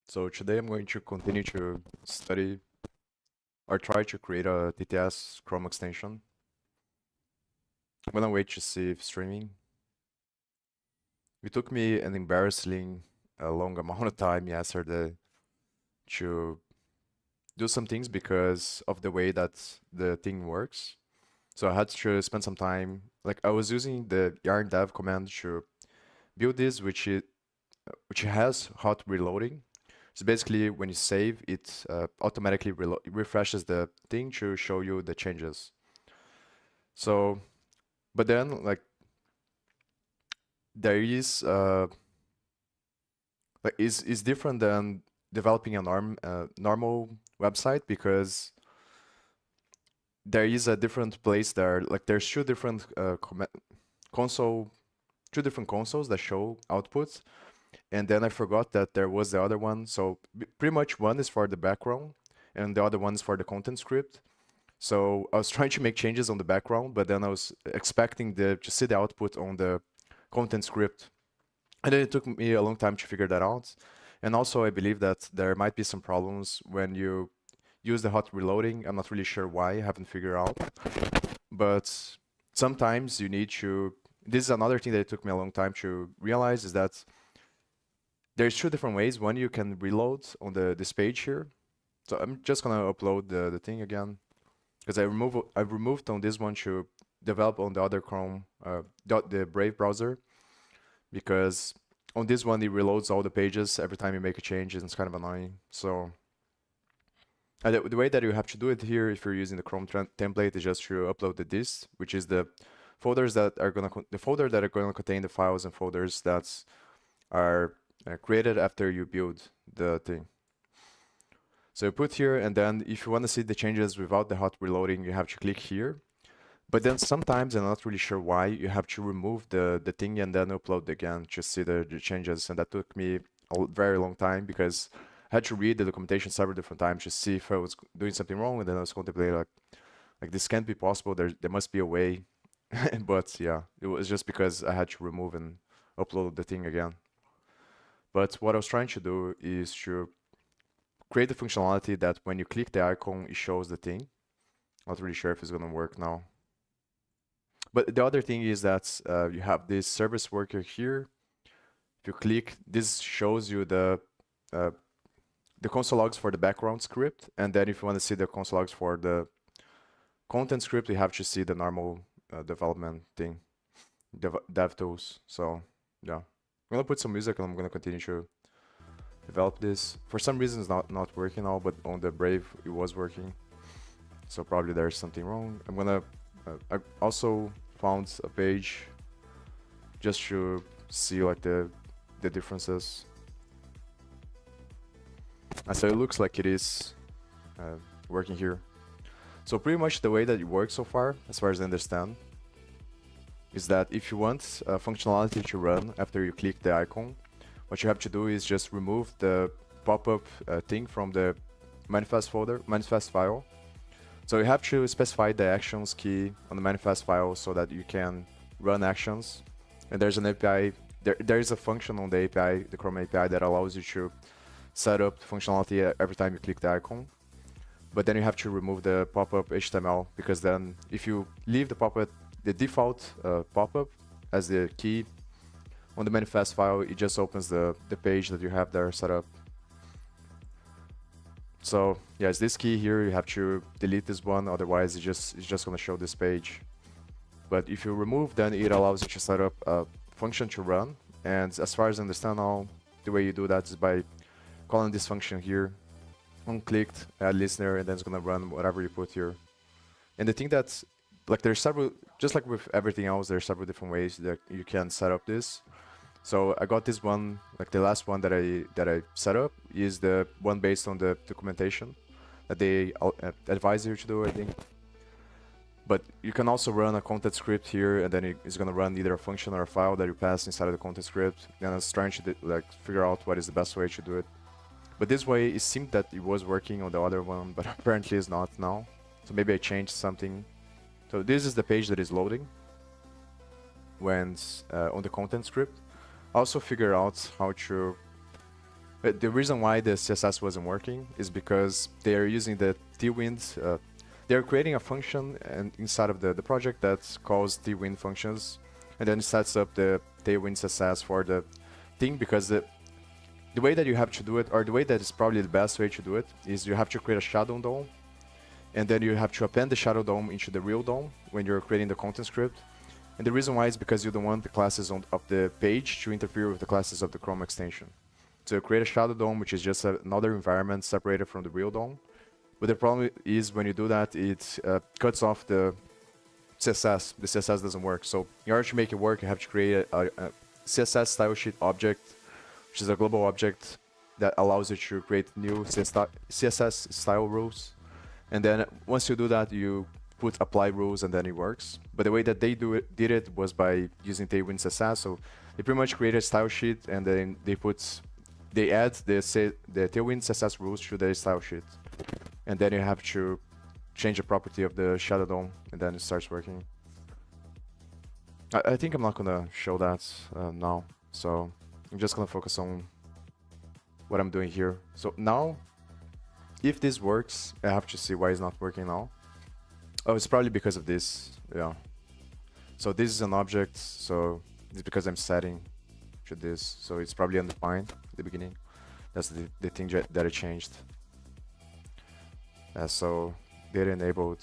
So today I'm going to continue to study or try to create a TTS Chrome extension. I'm gonna wait to see if streaming. It took me an embarrassingly long amount of time yesterday to do some things because of the way that the thing works. So I had to spend some time, like I was using the yarn dev command to build this, which has hot reloading. So basically, when you save, it automatically refreshes the thing to show you the changes. So, but then like there is like is different than developing a normal website because there is a different place there. Like there's console, two different consoles that show outputs, and then I forgot that there was the other one. So pretty much one is for the background, and the other one is for the content script. So I was trying to make changes on the background, but then I was expecting to see the output on the content script. And then it took me a long time to figure that out. And also, I believe that there might be some problems when you use the hot reloading. I'm not really sure why, I haven't figured out. But sometimes you need to. This is another thing that it took me a long time to realize is that there's two different ways. One, you can reload on this page here. So I'm just gonna upload the thing again because I removed on this one to develop on the other Chrome, the Brave browser, because on this one it reloads all the pages every time you make a change, and it's kind of annoying. So the way that you have to do it here, if you're using the Chrome template, is just to upload the dist, which is the folders that are gonna contain the files and folders that are created after you build the thing. So you put here, and then if you want to see the changes without the hot reloading, you have to click here. But then sometimes, I'm not really sure why, you have to remove the thing and then upload again to see the changes. And that took me a very long time because I had to read the documentation several different times to see if I was doing something wrong. And then I was contemplating like this can't be possible. There must be a way. But yeah, it was just because I had to remove and upload the thing again. But what I was trying to do is to create the functionality that when you click the icon, it shows the thing. Not really sure if it's gonna work now. But the other thing is that you have this service worker here. If you click, this shows you the console logs for the background script, and then if you want to see the console logs for the content script, you have to see the normal development thing, dev tools. So yeah, I'm gonna put some music and I'm gonna continue to develop this. For some reason, it's not working now, but on the Brave it was working. So probably there's something wrong. I'm gonna. I also found a page just to see like the differences. And so it looks like it is working here. So pretty much the way that it works so far as I understand, is that if you want functionality to run after you click the icon, what you have to do is just remove the pop-up thing from the manifest file. So you have to specify the actions key on the manifest file so that you can run actions. And there's an API, there is a function on the API, the Chrome API, that allows you to set up the functionality every time you click the icon. But then you have to remove the pop-up HTML, because then if you leave the default pop-up as the key on the manifest file, it just opens the page that you have there set up. So yeah, it's this key here. You have to delete this one, otherwise it's just gonna show this page. But if you remove, then it allows you to set up a function to run. And as far as I understand now, the way you do that is by calling this function here, unclicked, add listener, and then it's gonna run whatever you put here. And the thing that's like there's several, just like with everything else, there's several different ways that you can set up this. So I got this one, like the last one that I set up is the one based on the documentation that they advise you to do, I think. But you can also run a content script here, and then it's gonna run either a function or a file that you pass inside of the content script. And I was trying to like figure out what is the best way to do it. But this way, it seemed that it was working on the other one, but apparently it's not now. So maybe I changed something. So this is the page that is loading when on the content script. Also figure out how to The reason why the CSS wasn't working is because they are using the Tailwind. They're creating a function and inside of the project that calls Tailwind functions, and then it sets up the Tailwind CSS for the thing, because the way that you have to do it, or the way that is probably the best way to do it, is you have to create a shadow DOM, and then you have to append the shadow DOM into the real DOM when you're creating the content script. And the reason why is because you don't want the classes of the page to interfere with the classes of the Chrome extension. So create a shadow DOM, which is just another environment separated from the real DOM. But the problem is when you do that, it cuts off the CSS. The CSS doesn't work. So in order to make it work, you have to create a CSS style sheet object, which is a global object that allows you to create new CSS style rules. And then once you do that, you put apply rules, and then it works. But the way that they did it was by using Tailwind CSS. So they pretty much created a style sheet, and then they add the Tailwind CSS rules to the style sheet. And then you have to change the property of the shadow DOM, and then it starts working. I think I'm not gonna show that now, so I'm just gonna focus on what I'm doing here. So now, if this works, I have to see why it's not working now. Oh, it's probably because of this, yeah. So this is an object, so it's because I'm setting to this, so it's probably undefined at the beginning. That's the thing that I changed. So data enabled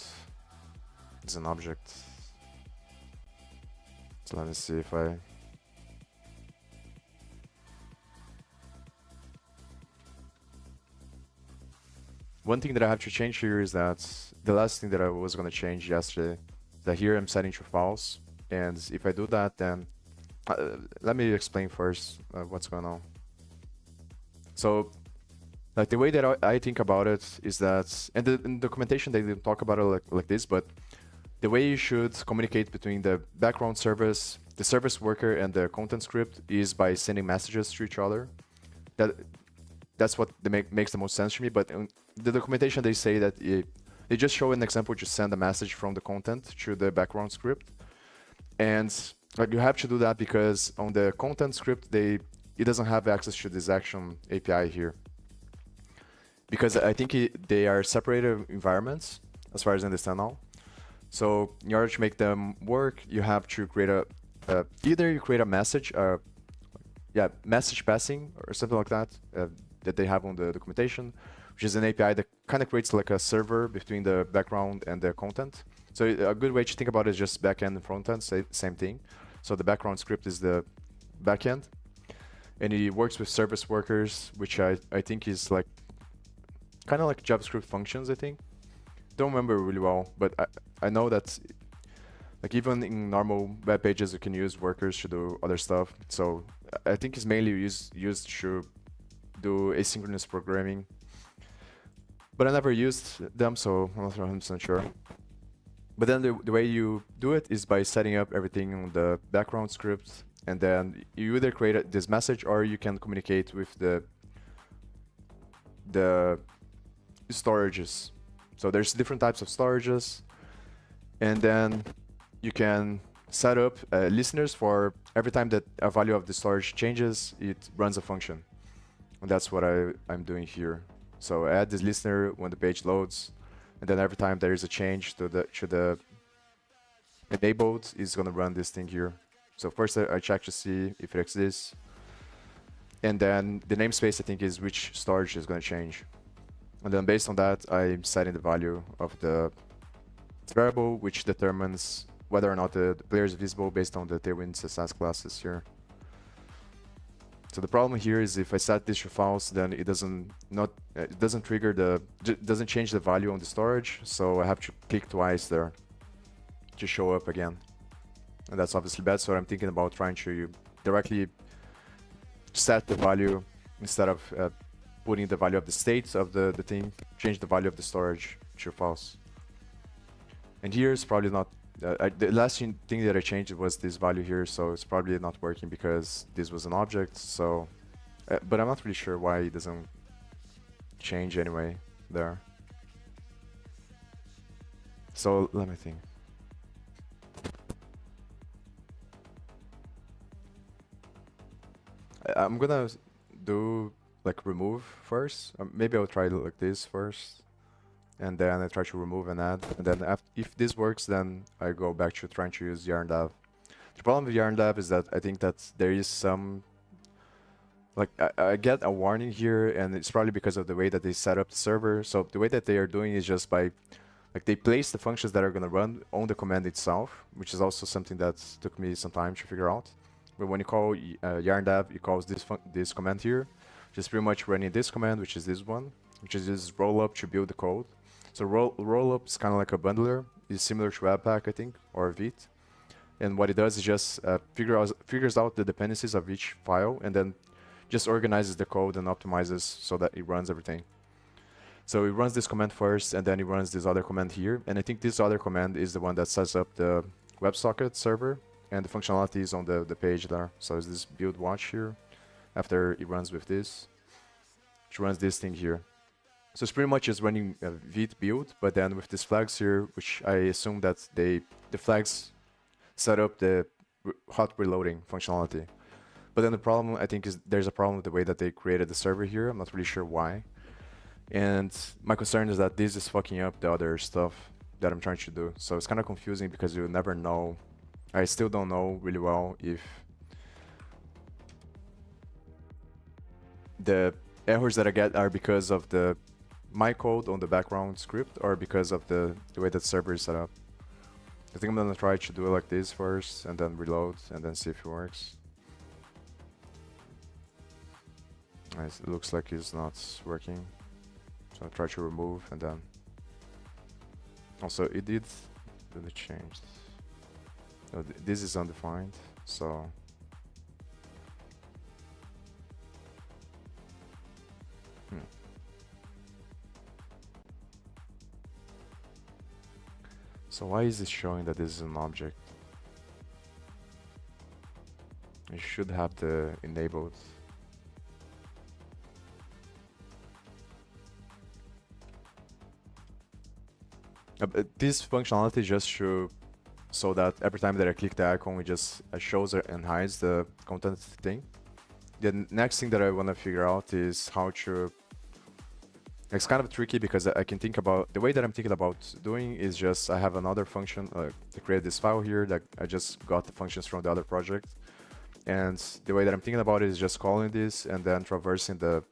is an object. So let me see if I... One thing that I have to change here is that the last thing that I was going to change yesterday, that here I'm setting to false. And if I do that, then let me explain first what's going on. So like the way that I think about it is that, and in the documentation they didn't talk about it like this, but the way you should communicate between the background service, the service worker, and the content script is by sending messages to each other. That's what makes the most sense to me. But in the documentation they say that they just show an example to send a message from the content to the background script, and like you have to do that because on the content script it doesn't have access to this action API here. Because I think they are separated environments, as far as I understand now. So in order to make them work, you have to create either you create a message, message passing or something like that, that they have on the documentation, which is an API that kind of creates like a server between the background and the content. So a good way to think about it is just backend and frontend, same thing. So the background script is the backend, and it works with service workers, which I think is like kind of like JavaScript functions, I think. Don't remember really well, but I know that like even in normal web pages you can use workers to do other stuff. So I think it's mainly used to do asynchronous programming. But I never used them, so I'm not 100% sure. But then the way you do it is by setting up everything on the background script, and then you either create this message or you can communicate with the storages. So there's different types of storages, and then you can set up listeners for every time that a value of the storage changes, it runs a function. And that's what I'm doing here. So I add this listener when the page loads, and then every time there is a change to the enabled, it's gonna run this thing here. So first I check to see if it exists, and then the namespace I think is which storage is gonna change. And then based on that, I'm setting the value of the variable, which determines whether or not the player is visible based on the Tailwind CSS classes here. So the problem here is if I set this to false, then it doesn't trigger doesn't change the value on the storage. So I have to click twice there to show up again, and that's obviously bad. So I'm thinking about trying to directly set the value instead of putting the value of the state of the thing, change the value of the storage to false. And here it's probably not, the last thing that I changed was this value here, so it's probably not working because this was an object, so, but I'm not really sure why it doesn't change anyway there. So let me think. I'm gonna do like remove first. Maybe I'll try like this first, and then I try to remove and add. And then if this works, then I go back to trying to use YarnDAV. The problem with YarnDAV is that I think that there is some, like I get a warning here, and it's probably because of the way that they set up the server. So the way that they are doing is just by, like, they place the functions that are going to run on the command itself, which is also something that took me some time to figure out. But when you call YarnDAV, it calls this command here, just pretty much running this command, which is this one, which is this rollup to build the code. So rollup is kind of like a bundler. It's similar to Webpack, I think, or Vite. And what it does is just figures out the dependencies of each file, and then just organizes the code and optimizes so that it runs everything. So it runs this command first, and then it runs this other command here. And I think this other command is the one that sets up the WebSocket server, and the functionality is on the page there. So it's this build watch here. After it runs with this, it runs this thing here. So it's pretty much just running a Vite build, but then with these flags here, which I assume that the flags set up the hot reloading functionality. But then the problem, I think, is there's a problem with the way that they created the server here. I'm not really sure why. And my concern is that this is fucking up the other stuff that I'm trying to do. So it's kind of confusing because you never know. I still don't know really well if the errors that I get are because of my code on the background script or because of the way that the server is set up. I think I'm gonna try to do it like this first and then reload and then see if it works. Nice. It looks like it's not working. So I'll try to remove and then... Also, it did really change. No, this is undefined, so... So why is this showing that this is an object? I should have the enabled. This functionality just should, so that every time that I click the icon, it just shows and hides the content thing. The next thing that I want to figure out is how to... It's kind of tricky because I can think about... The way that I'm thinking about doing is just I have another function to create this file here that I just got the functions from the other project. And the way that I'm thinking about it is just calling this and then traversing the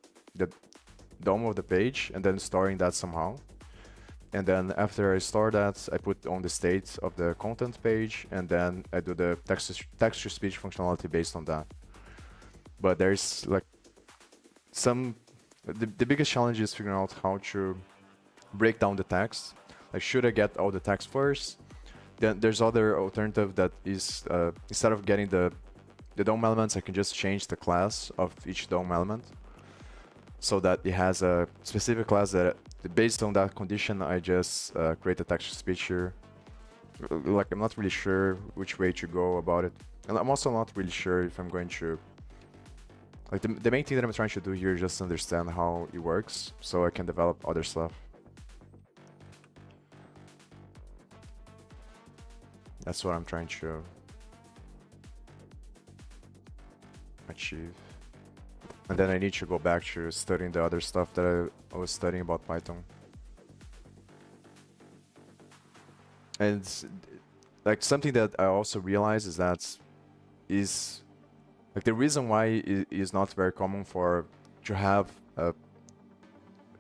DOM of the page and then storing that somehow. And then after I store that, I put on the state of the content page, and then I do the text-to-speech functionality based on that. But there's like some... The biggest challenge is figuring out how to break down the text. Like, should I get all the text first? Then there's other alternative that is, instead of getting the DOM elements, I can just change the class of each DOM element so that it has a specific class that, based on that condition, I just create a text-to-speech here. Like, I'm not really sure which way to go about it. And I'm also not really sure if I'm going to... Like, the main thing that I'm trying to do here is just understand how it works so I can develop other stuff. That's what I'm trying to achieve. And then I need to go back to studying the other stuff that I was studying about Python. And like something that I also realize is that like the reason why it is not very common to have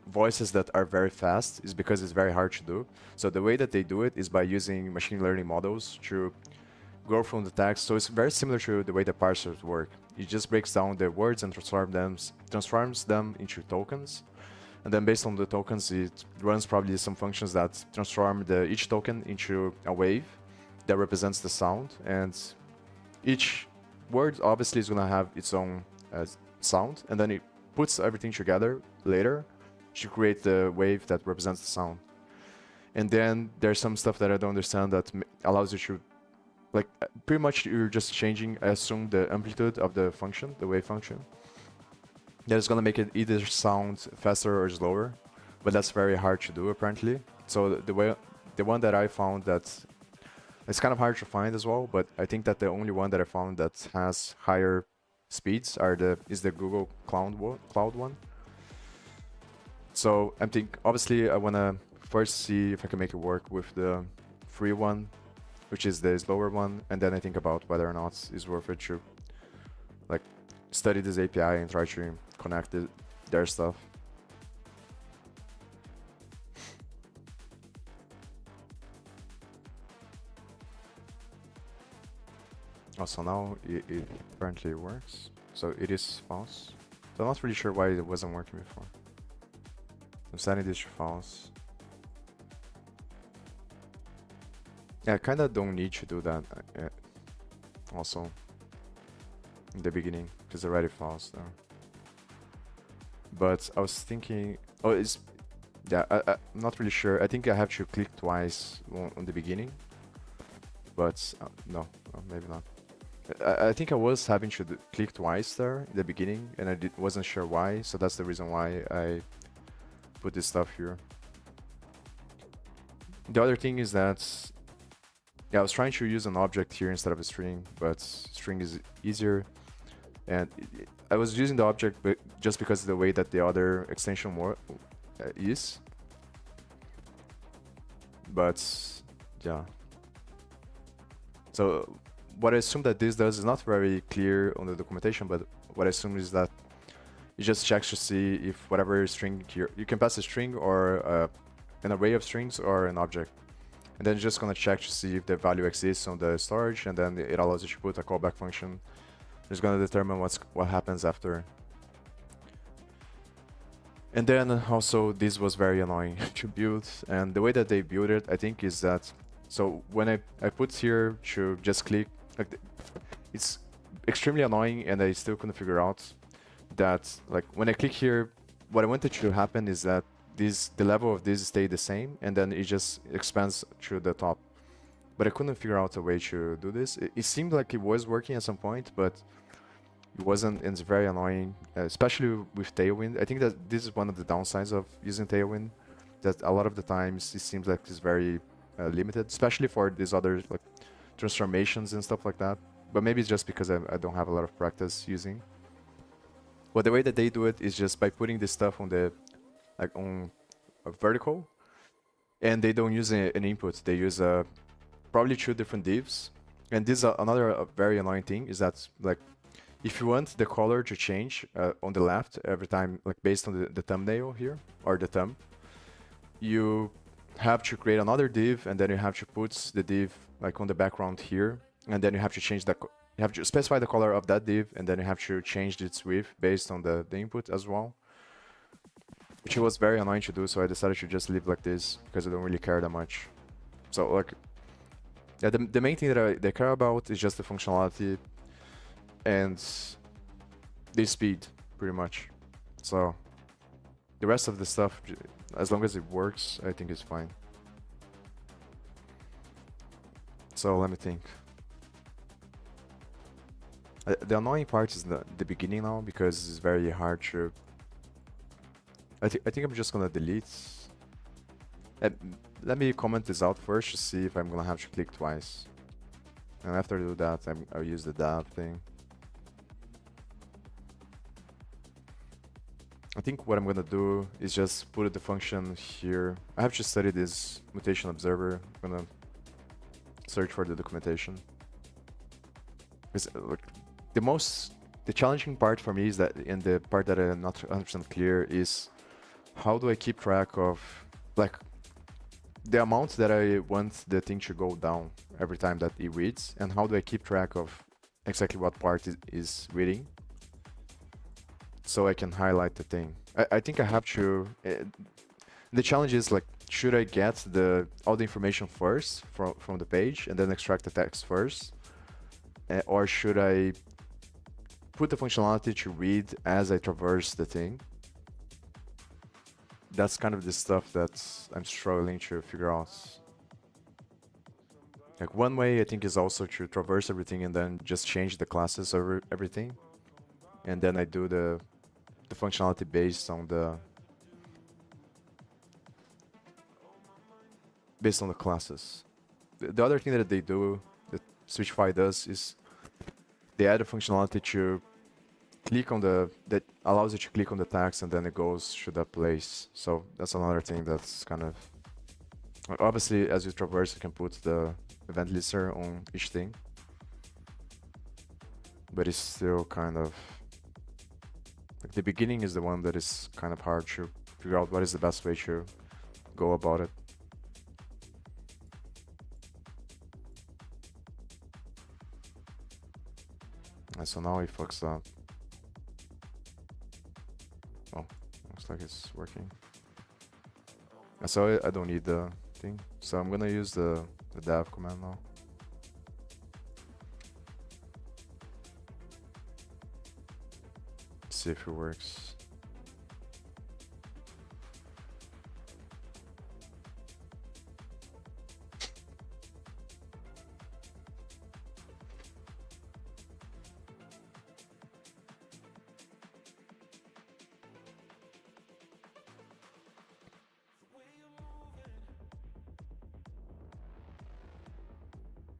voices that are very fast is because it's very hard to do. So the way that they do it is by using machine learning models to go from the text. So it's very similar to the way the parsers work. It just breaks down the words and transforms them into tokens. And then based on the tokens, it runs probably some functions that transform each token into a wave that represents the sound. And each word obviously is going to have its own sound. And then it puts everything together later to create the wave that represents the sound. And then there's some stuff that I don't understand that allows you to... Like, pretty much you're just changing, I assume, the amplitude of the function, the wave function. That is going to make it either sound faster or slower, but that's very hard to do, apparently. So the one that I found that... It's kind of hard to find as well, but I think that the only one that I found that has higher speeds are is the Google Cloud one. So I'm think obviously I wanna first see if I can make it work with the free one, which is the slower one, and then I think about whether or not it's worth it to like study this API and try to connect their stuff. Also now it apparently works, so it is false. So I'm not really sure why it wasn't working before. I'm setting this to false. Yeah, I kinda don't need to do that also in the beginning, because already false there. But I was thinking, oh, it's, yeah, I'm not really sure. I think I have to click twice on the beginning, but no, maybe not. I think I was having to click twice there in the beginning, and I wasn't sure why, so that's the reason why I put this stuff here. The other thing is that, yeah, I was trying to use an object here instead of a string, but string is easier, and I was using the object but just because of the way that the other extension is. But yeah. So what I assume that this does is not very clear on the documentation, but what I assume is that it just checks to see if whatever string here, you can pass a string or an array of strings or an object. And then it's just gonna check to see if the value exists on the storage, and then it allows you to put a callback function. It's gonna determine what happens after. And then also this was very annoying to build, and the way that they build it, I think, is that, so when I put here to just click, like, it's extremely annoying, and I still couldn't figure out that, like, when I click here, what I wanted to happen is that the level of this stay the same, and then it just expands to the top. But I couldn't figure out a way to do this. It seemed like it was working at some point, but it wasn't, and it's very annoying, especially with Tailwind. I think that this is one of the downsides of using Tailwind, that a lot of the times it seems like it's very limited, especially for these other like transformations and stuff like that. But maybe it's just because I don't have a lot of practice using. But the way that they do it is just by putting this stuff on the on a vertical, and they don't use an input. They use probably 2 different divs. And this is another very annoying thing, is that, like, if you want the color to change on the left every time, like based on the thumbnail here, or the thumb, you have to create another div, and then you have to put the div like on the background here, and then you have to change you have to specify the color of that div, and then you have to change its width based on the input as well, which was very annoying to do. So I decided to just leave like this because I don't really care that much. So, like, yeah, the main thing that they care about is just the functionality and the speed, pretty much. So the rest of the stuff, as long as it works, I think it's fine. So let me think. The annoying part is the beginning now, because it's very hard to... I think I'm just gonna delete. Let me comment this out first to see if I'm gonna have to click twice. And after I do that, I'll use the dab thing. I think what I'm gonna do is just put the function here. I have to study this mutation observer. I'm gonna search for the documentation. Because, look, the challenging part for me is that, and the part that I'm not 100% clear, is how do I keep track of, like, the amount that I want the thing to go down every time that it reads, and how do I keep track of exactly what part is reading, so I can highlight the thing. I think I have to... the challenge is, like, should I get all the information first from the page and then extract the text first? Or should I put the functionality to read as I traverse the thing? That's kind of the stuff that I'm struggling to figure out. Like, one way I think is also to traverse everything and then just change the classes over everything. And then I do the functionality based on the classes. The other thing that they do, that Switchify does, is they add a functionality to click on that allows you to click on the text and then it goes to that place. So that's another thing that's kind of obviously as you traverse you can put the event listener on each thing, but it's still kind of like the beginning is the one that is kind of hard to figure out what is the best way to go about it. And so now he fucks up. Oh, looks like it's working. And so I don't need the thing. So I'm gonna use the dev command now. See if it works.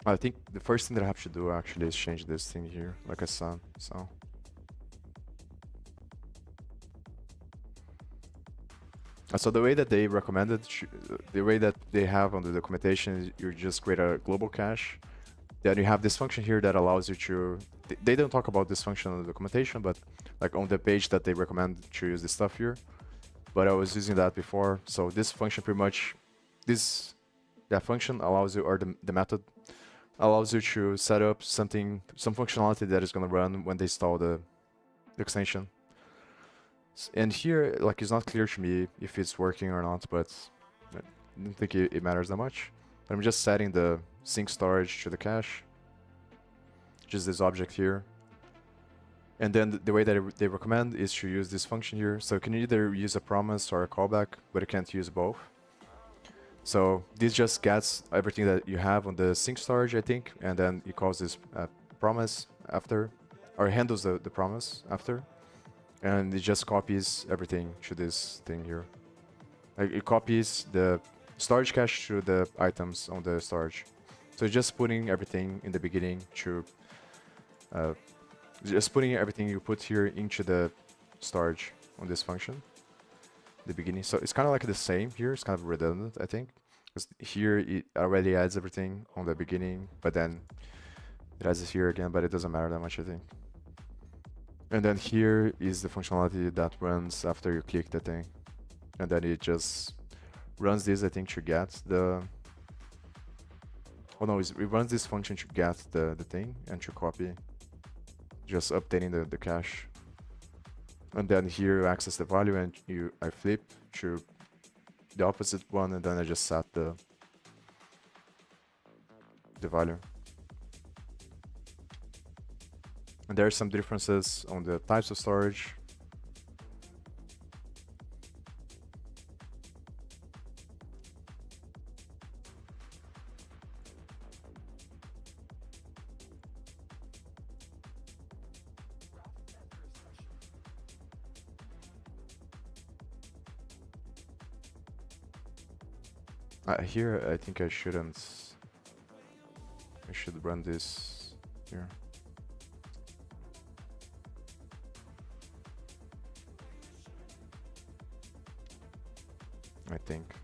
I think the first thing that I have to do actually is change this thing here, like I said. So so the way that they recommended, the way that they have on the documentation is you just create a global cache. Then you have this function here that allows you to, they don't talk about this function on the documentation, but like on the page that they recommend to use this stuff here. But I was using that before. So this function pretty much, that function allows you, or the method allows you to set up some functionality that is gonna run when they install the extension. And here, like, it's not clear to me if it's working or not, but I don't think it matters that much. But I'm just setting the sync storage to the cache, just this object here. And then the way that they recommend is to use this function here. So you can either use a promise or a callback, but you can't use both. So this just gets everything that you have on the sync storage, I think, and then it calls this promise after, or handles the promise after. And it just copies everything to this thing here. Like it copies the storage cache to the items on the storage. So just putting everything in the beginning to, just putting everything you put here into the storage on this function, the beginning. So it's kind of like the same here. It's kind of redundant, I think, because here it already adds everything on the beginning, but then it adds it here again, but it doesn't matter that much, I think. And then here is the functionality that runs after you click the thing. And then it just runs this, I think, to get the... Oh no, it runs this function to get the thing and to copy. Just updating the cache. And then here you access the value and I flip to the opposite one and then I just set the value. And there are some differences on the types of storage. Here, I think I shouldn't. I should run this here. I think.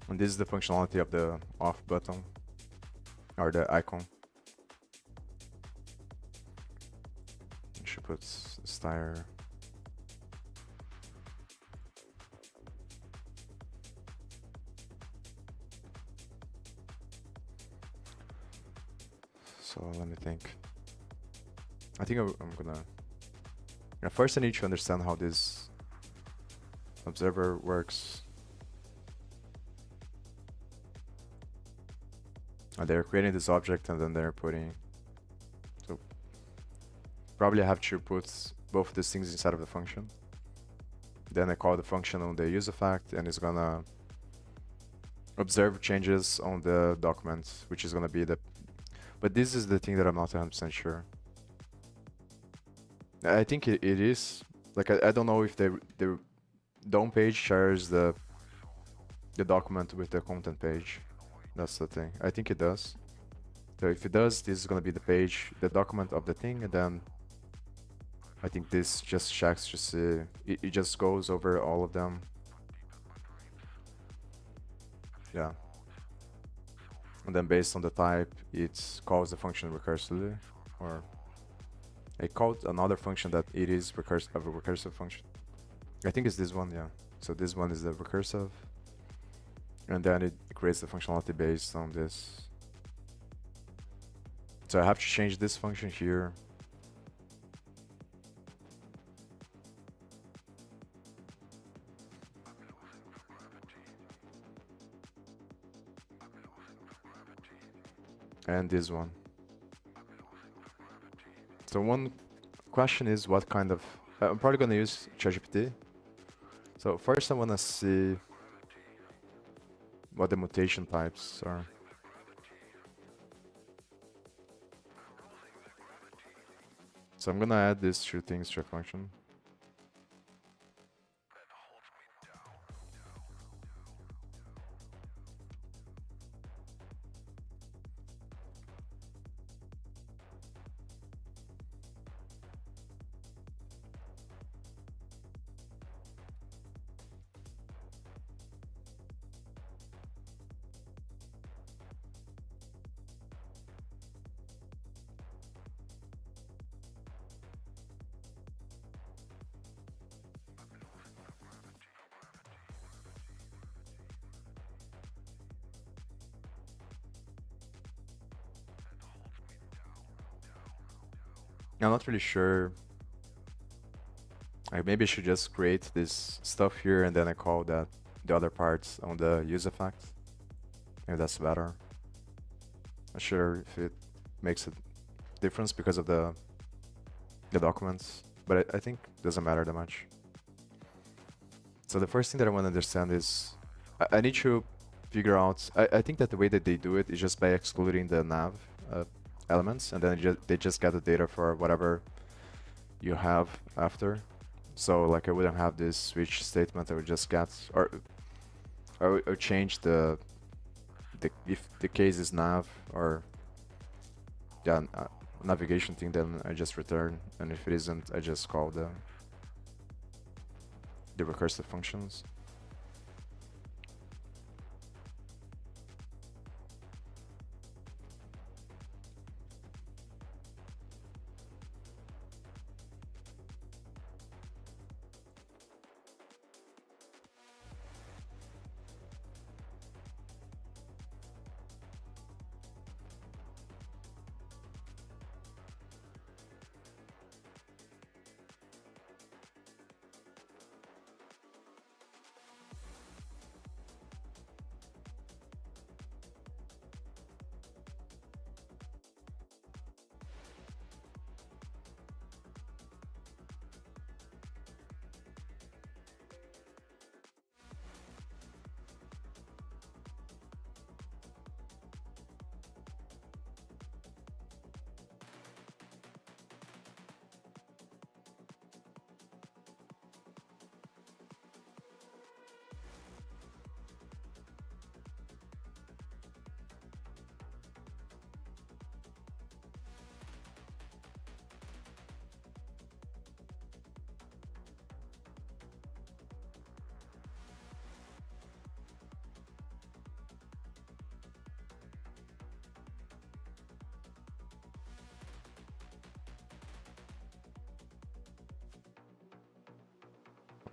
And this is the functionality of the off button, or the icon. I should put style. So let me think. I think I'm gonna... first I need to understand how this observer works. They're creating this object and then they're putting... So probably I have to put both these things inside of the function. Then I call the function on the use effect and it's gonna observe changes on the document, which is gonna be the. But this is the thing that I'm not 100% sure. I think it is. Like I don't know if the DOM page shares the document with the content page. That's the thing. I think it does. So if it does, this is gonna be the page, the document of the thing, and then I think this just checks to see. It just goes over all of them. Yeah. And then based on the type, it calls the function recursively, or it called another function that it is a recursive function. I think it's this one, yeah. So this one is the recursive, and then it creates the functionality based on this. So I have to change this function here. And this one. So one question is what kind of... I'm probably gonna use ChatGPT. So first I wanna see what the mutation types are. So I'm gonna add these two things to a function. I'm not really sure. Maybe I should just create this stuff here and then I call that the other parts on the use effect. Maybe that's better. Not sure if it makes a difference because of the documents, but I think it doesn't matter that much. So the first thing that I want to understand is I need to figure out. I think that the way that they do it is just by excluding the nav elements, and then they just get the data for whatever you have after. So like I wouldn't have this switch statement. I would just get or change the if the case is nav or yeah navigation thing, then I just return, and if it isn't, I just call the recursive functions.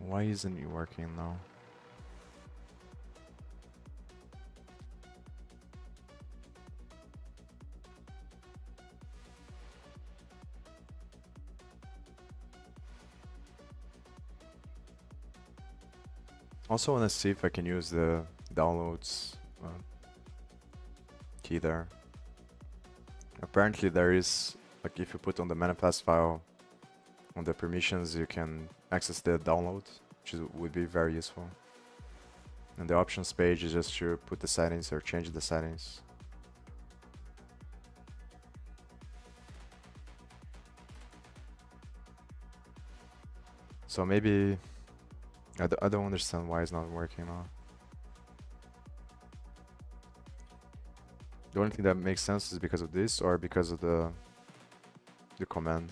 Why isn't it working now? Also want to see if I can use the downloads key there. Apparently there is, like if you put on the manifest file on the permissions, you can access the download, which would be very useful. And the options page is just to put the settings or change the settings. So maybe I don't understand why it's not working now. The only thing that makes sense is because of this or because of the command.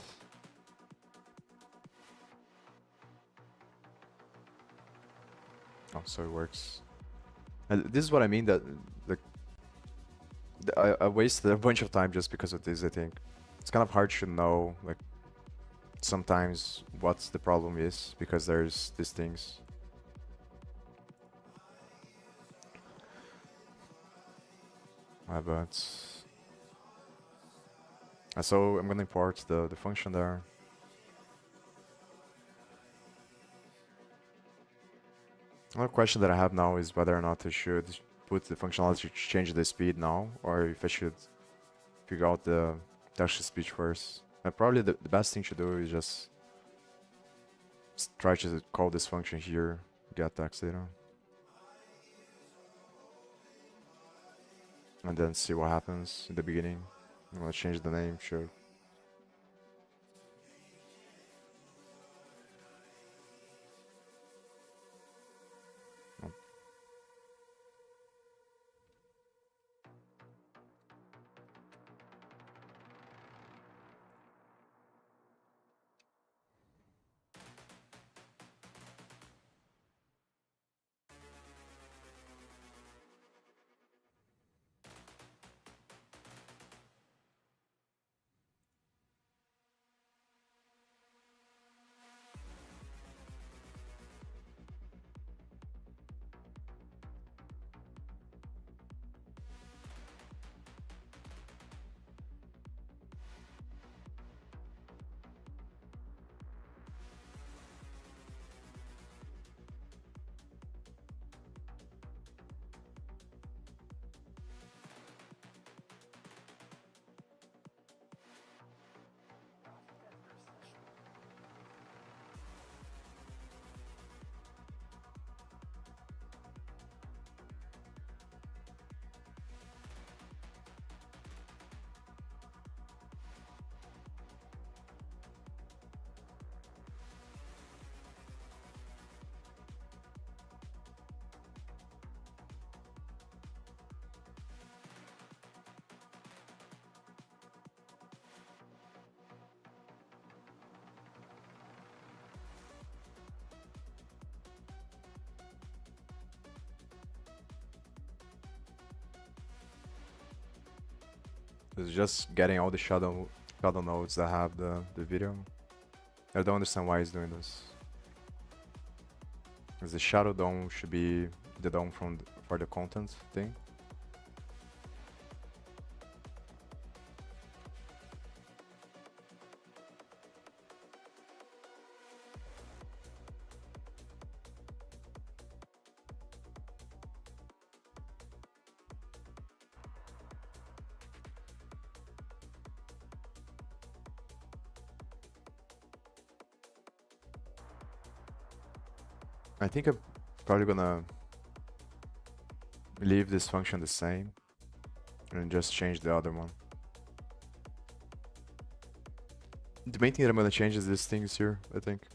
Oh, so it works. And this is what I mean, that the I wasted a bunch of time just because of this. I think it's kind of hard to know, like, sometimes what's the problem is because there's these things. But so I'm gonna import the function there. Another question that I have now is whether or not I should put the functionality to change the speed now, or if I should figure out the text-to-speech first. Probably the best thing to do is just try to call this function here, get text data, and then see what happens in the beginning. I'm gonna change the name, sure. It's just getting all the shadow nodes that have the video. I don't understand why he's doing this. Because the shadow DOM should be the DOM for the content thing. I think I'm probably gonna leave this function the same and just change the other one. The main thing that I'm gonna change is these things here, I think.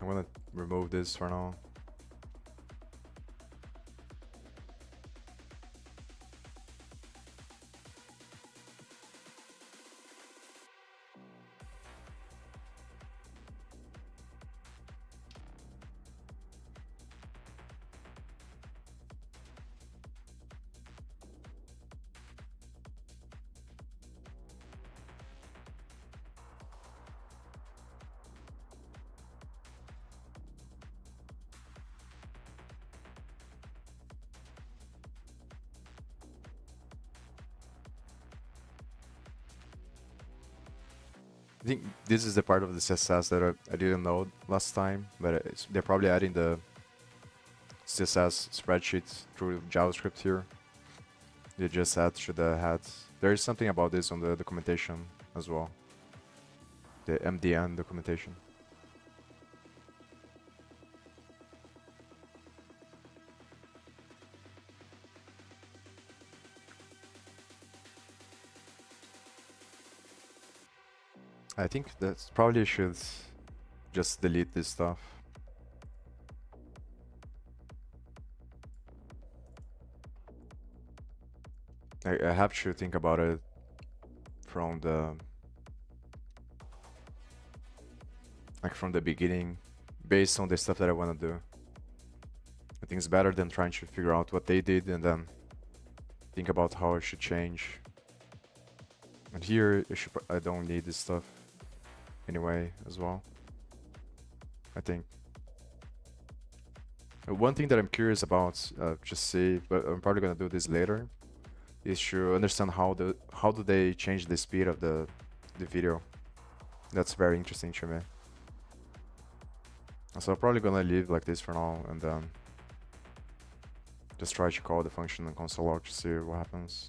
I'm gonna remove this for now. I think this is the part of the CSS that I didn't know last time, but they're probably adding the CSS spreadsheet through JavaScript here. They just add to the head. There is something about this on the documentation as well. The MDN documentation. I think that probably should just delete this stuff. I have to think about it from the from the beginning, based on the stuff that I want to do. I think it's better than trying to figure out what they did and then think about how I should change. And here, I don't need this stuff anyway as well, I think. One thing that I'm curious about, just see, but I'm probably gonna do this later, is to understand how do they change the speed of the video. That's very interesting to me. So I'm probably gonna leave like this for now and then just try to call the function in console log to see what happens.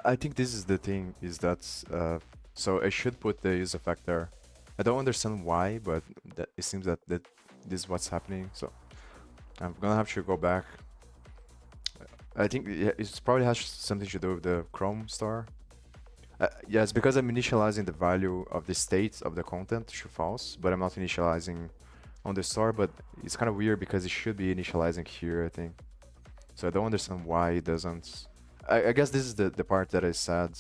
I think this is the thing, is that so I should put the use effect there. I don't understand why, but it seems that this is what's happening. So I'm gonna have to go back. I think it probably has something to do with the Chrome store. Yeah, it's because I'm initializing the value of the state of the content to false, but I'm not initializing on the store. But it's kind of weird because it should be initializing here, I think. So I don't understand why it doesn't. I guess this is the part that I said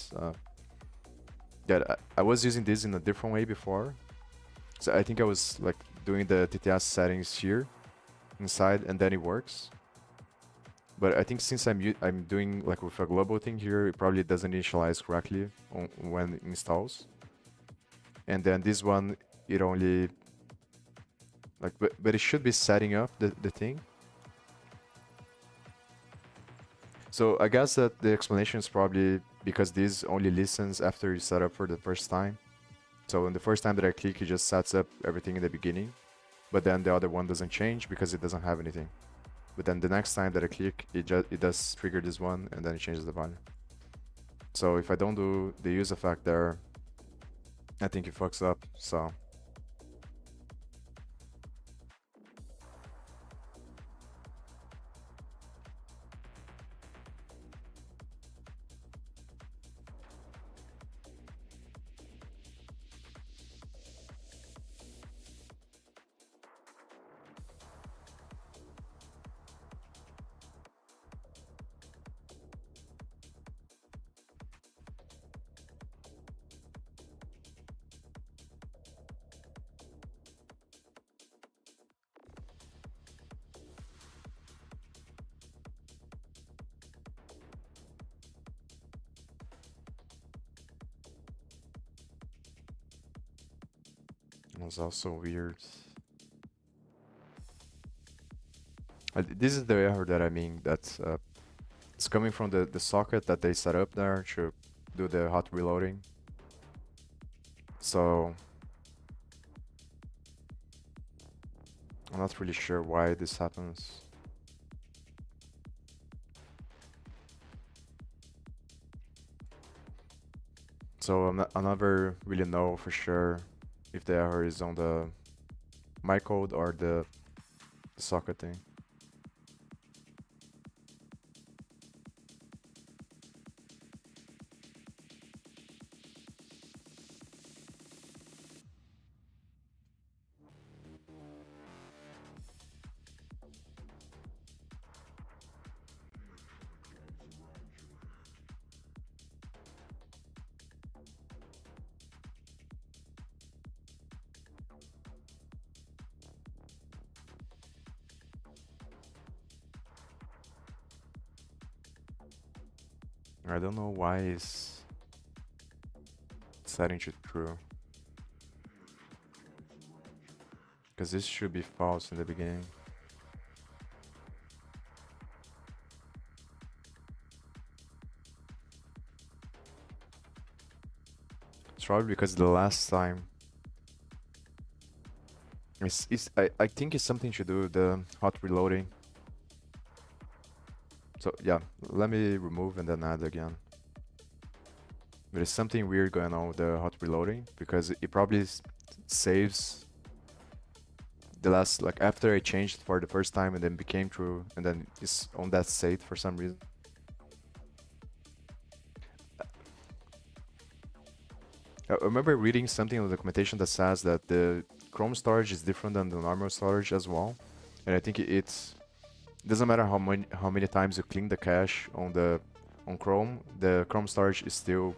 that I was using this in a different way before. So I think I was like doing the TTS settings here inside, and then it works. But I think since I'm doing like with a global thing here, it probably doesn't initialize correctly when it installs. And then this one, it only like but it should be setting up the thing. So I guess that the explanation is probably because this only listens after you set up for the first time. So in the first time that I click, it just sets up everything in the beginning. But then the other one doesn't change because it doesn't have anything. But then the next time that I click, it does trigger this one, and then it changes the value. So if I don't do the use effect there, I think it fucks up. So it was also weird. This is the error that I mean, that it's coming from the socket that they set up there to do the hot reloading. So I'm not really sure why this happens. So I never really know for sure if the error is on my code or the socket thing. I don't know why it's setting to true. Because this should be false in the beginning. It's probably because the last time I think it's something to do with the hot reloading. So yeah, let me remove and then add again. There's something weird going on with the hot reloading because it probably saves the last, like after I changed for the first time and then became true and then it's on that state for some reason. I remember reading something in the documentation that says that the Chrome storage is different than the normal storage as well, and I think it doesn't matter how many times you clean the cache on Chrome, the Chrome storage is still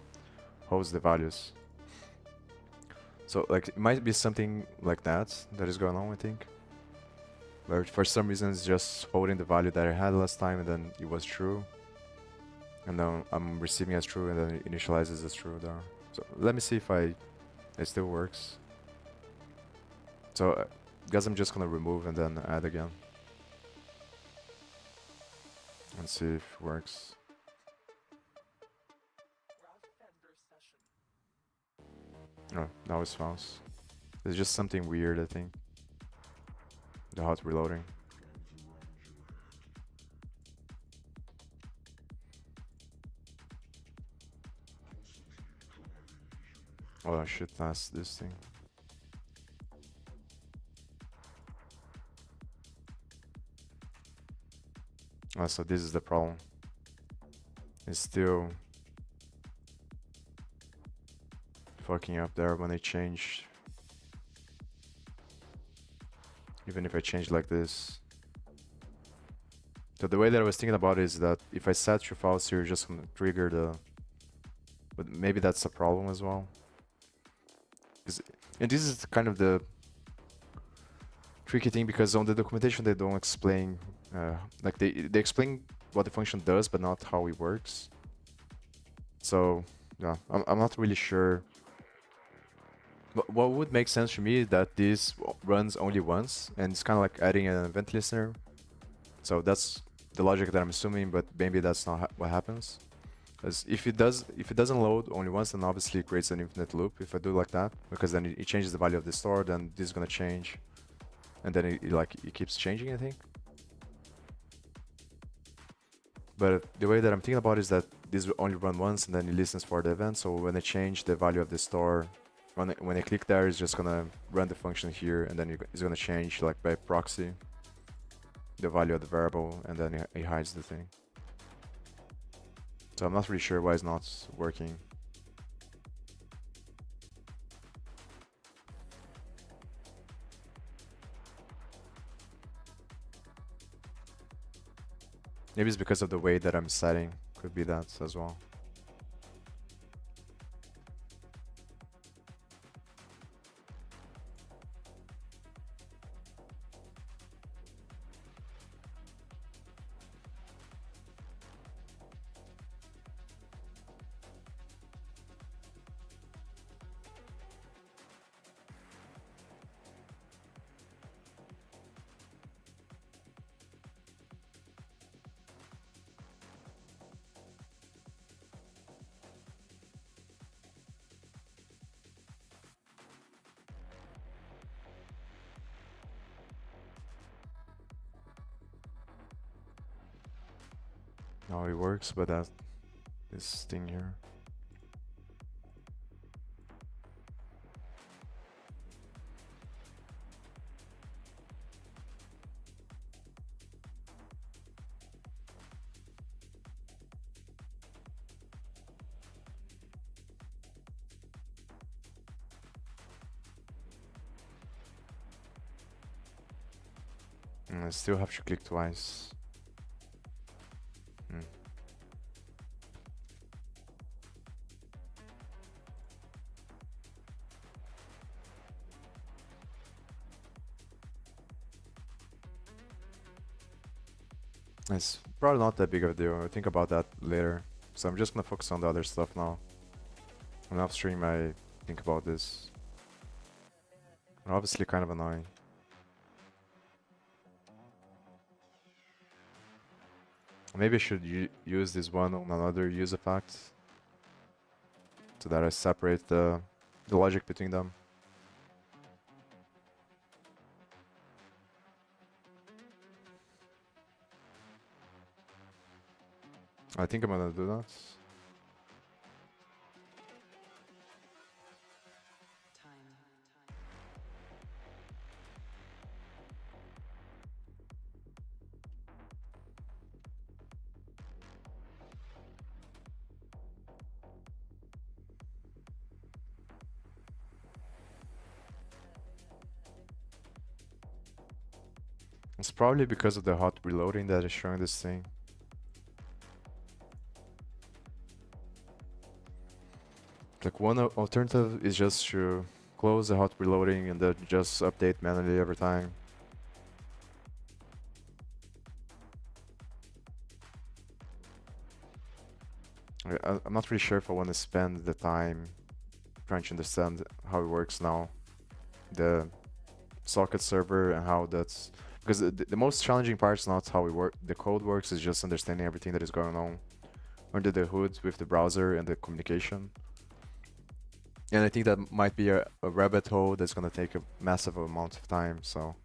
holds the values. So like it might be something like that is going on, I think. Where for some reason it's just holding the value that I had last time and then it was true. And now I'm receiving as true and then it initializes as true there. So let me see if it still works. So I guess I'm just gonna remove and then add again. And see if it works. Oh, now it's false. It's just something weird, I think. The hot reloading. Oh, I should test this thing. Oh, so this is the problem. It's still fucking up there when I change. Even if I change like this. So the way that I was thinking about it is that if I set true false here, just gonna trigger the... But maybe that's a problem as well. And this is kind of the tricky thing because on the documentation they don't explain... like they explain what the function does but not how it works. So yeah, I'm not really sure. What would make sense to me is that this runs only once, and it's kind of like adding an event listener. So that's the logic that I'm assuming, but maybe that's not what happens. Because if it doesn't load only once, then obviously it creates an infinite loop. If I do like that, because then it changes the value of the store, then this is gonna change, and then it keeps changing, I think. But the way that I'm thinking about it is that this will only run once, and then it listens for the event. So when I change the value of the store, when I click there, it's just gonna run the function here, and then it's gonna change like by proxy the value of the variable, and then it hides the thing. So I'm not really sure why it's not working. Maybe it's because of the way that I'm setting. Could be that as well. Now it works, but this thing here. I still have to click twice. It's probably not that big of a deal. I'll think about that later. So I'm just gonna focus on the other stuff now. And off stream I think about this. Obviously kind of annoying. Maybe I should use this one on another use effect so that I separate the logic between them. I think I'm gonna do that. It's probably because of the hot reloading that is showing this thing. Like one alternative is just to close the hot reloading and then just update manually every time. I'm not really sure if I want to spend the time trying to understand how it works now. The socket server and how that's... Because the most challenging part is not how the code works, it's just understanding everything that is going on under the hood with the browser and the communication. And I think that might be a rabbit hole that's gonna take a massive amount of time, so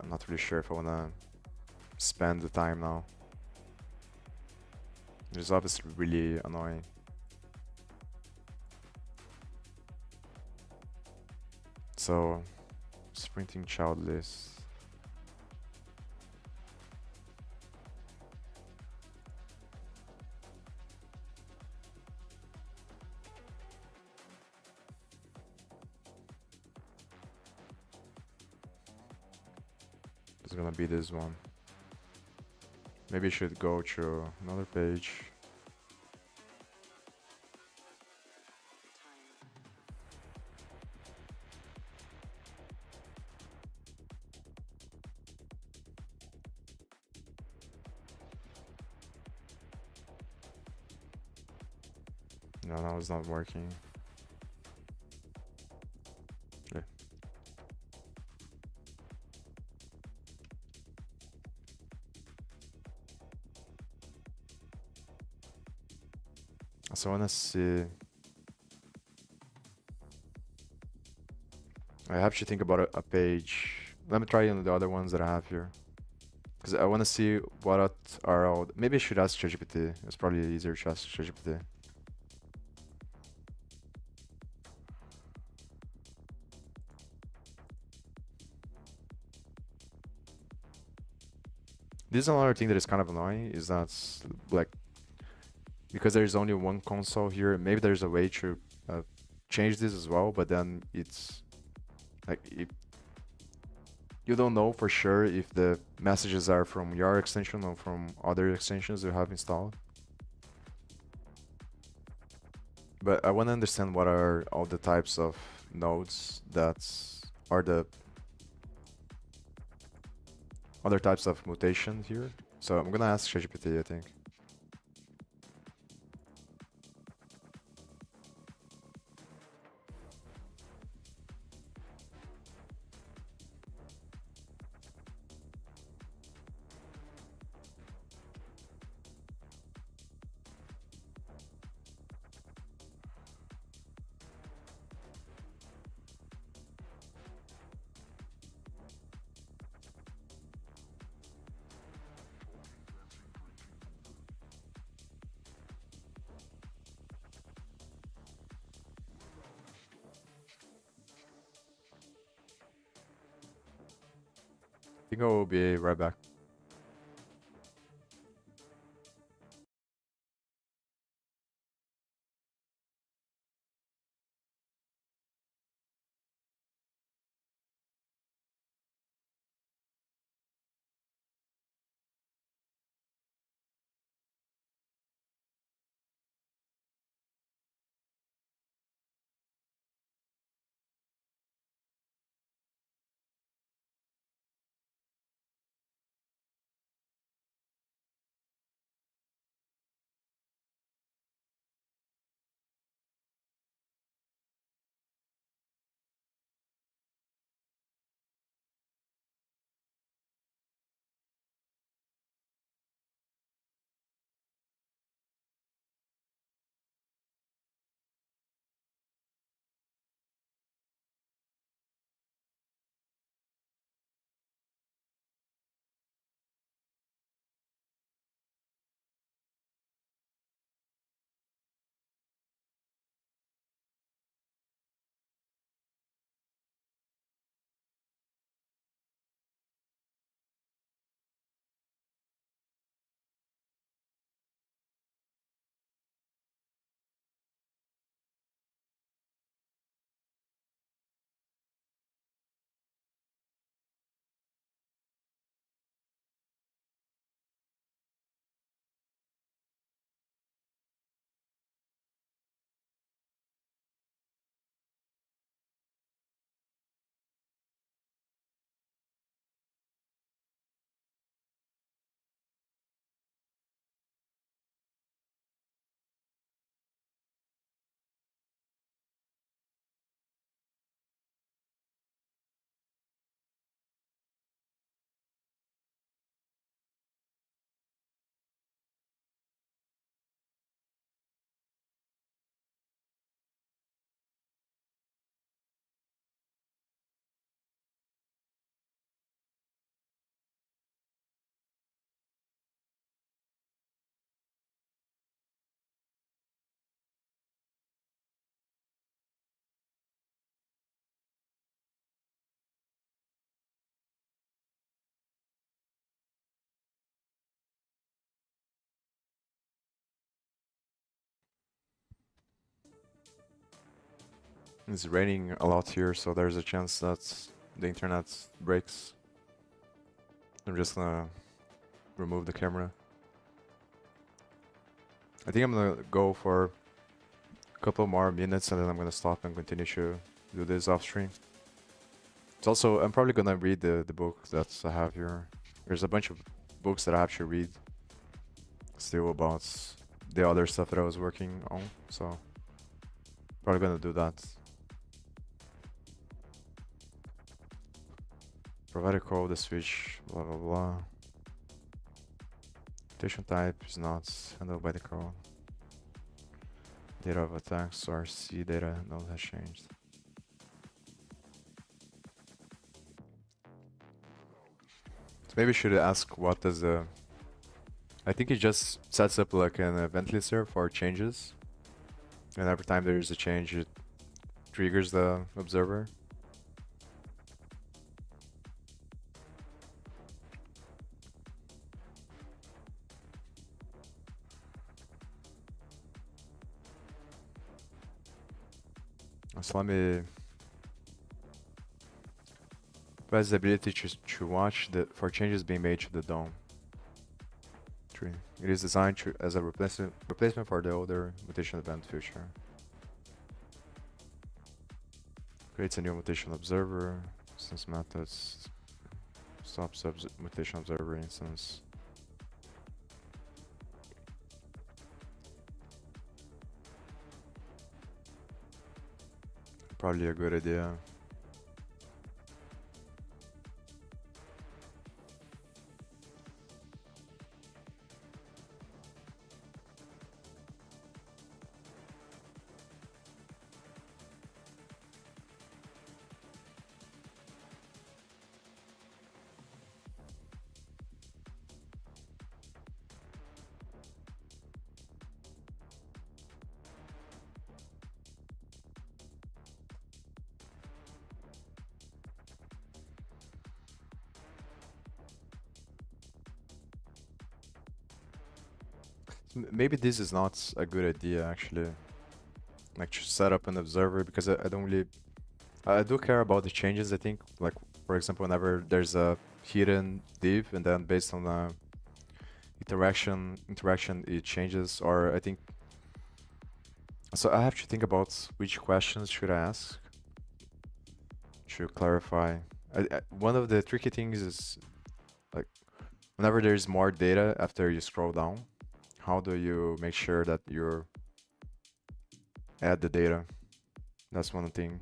I'm not really sure if I wanna spend the time now. It's obviously really annoying. So, sprinting child list. It's gonna be this one. Maybe I should go to another page. No, now it's not working. Okay. So I wanna see. I have to think about a page. Let me try on the other ones that I have here. Because I wanna see what are all. Maybe I should ask ChatGPT. It's probably easier to ask ChatGPT. This is another thing that is kind of annoying, is that like, because there's only one console here, maybe there's a way to change this as well, but then it's like you don't know for sure if the messages are from your extension or from other extensions you have installed. But I want to understand what are all the types of nodes that are the other types of mutation here. So I'm gonna ask ChatGPT, I think. I think I will be right back. It's raining a lot here, so there's a chance that the internet breaks. I'm just gonna remove the camera. I think I'm gonna go for a couple more minutes and then I'm gonna stop and continue to do this off stream. It's also, I'm probably gonna read the book that I have here. There's a bunch of books that I have to read still about the other stuff that I was working on, so probably gonna do that. Provide a code, the switch, blah blah blah. Mutation type is not handled by the code. Data of attacks or C data node has changed. So maybe I should ask what does the... I think it just sets up like an event listener for changes. And every time there's a change, it triggers the observer. So let me... Provides the ability to watch for changes being made to the DOM tree. It is designed as a replacement for the older mutation event feature. Creates a new mutation observer. Instance methods. Stops mutation observer instance. Probably a good idea. Maybe this is not a good idea actually. Like to set up an observer because I don't really... I do care about the changes, I think. Like, for example, whenever there's a hidden div and then based on the interaction it changes, or I think... So I have to think about which questions should I ask to clarify. One of the tricky things is like whenever there's more data after you scroll down, how do you make sure that you add the data? That's one thing.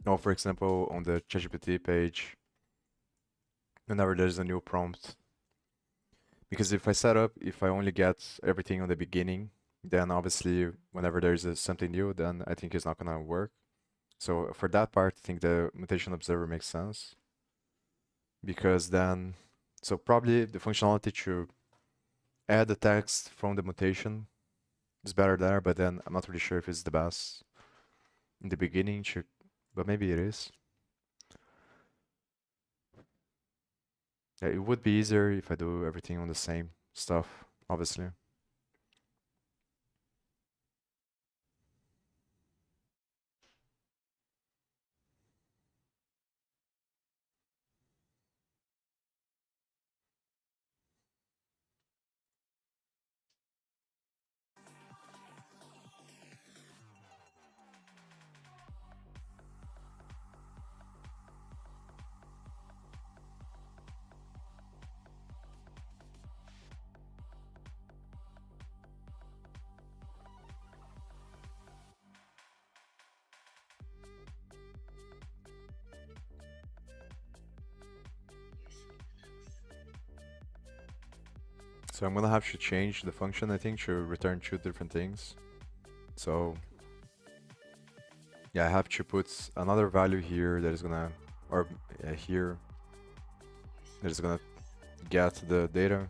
Or for example, on the ChatGPT page, whenever there's a new prompt. Because if I only get everything on the beginning, then obviously whenever there's something new, then I think it's not gonna work. So for that part, I think the mutation observer makes sense. Because then, so probably the functionality to add the text from the mutation is better there, but then I'm not really sure if it's the best in the beginning, but maybe it is. Yeah, it would be easier if I do everything on the same stuff, obviously. So I'm gonna have to change the function, I think, to return two different things. So yeah, I have to put another value here that is gonna, or here, that is gonna get the data.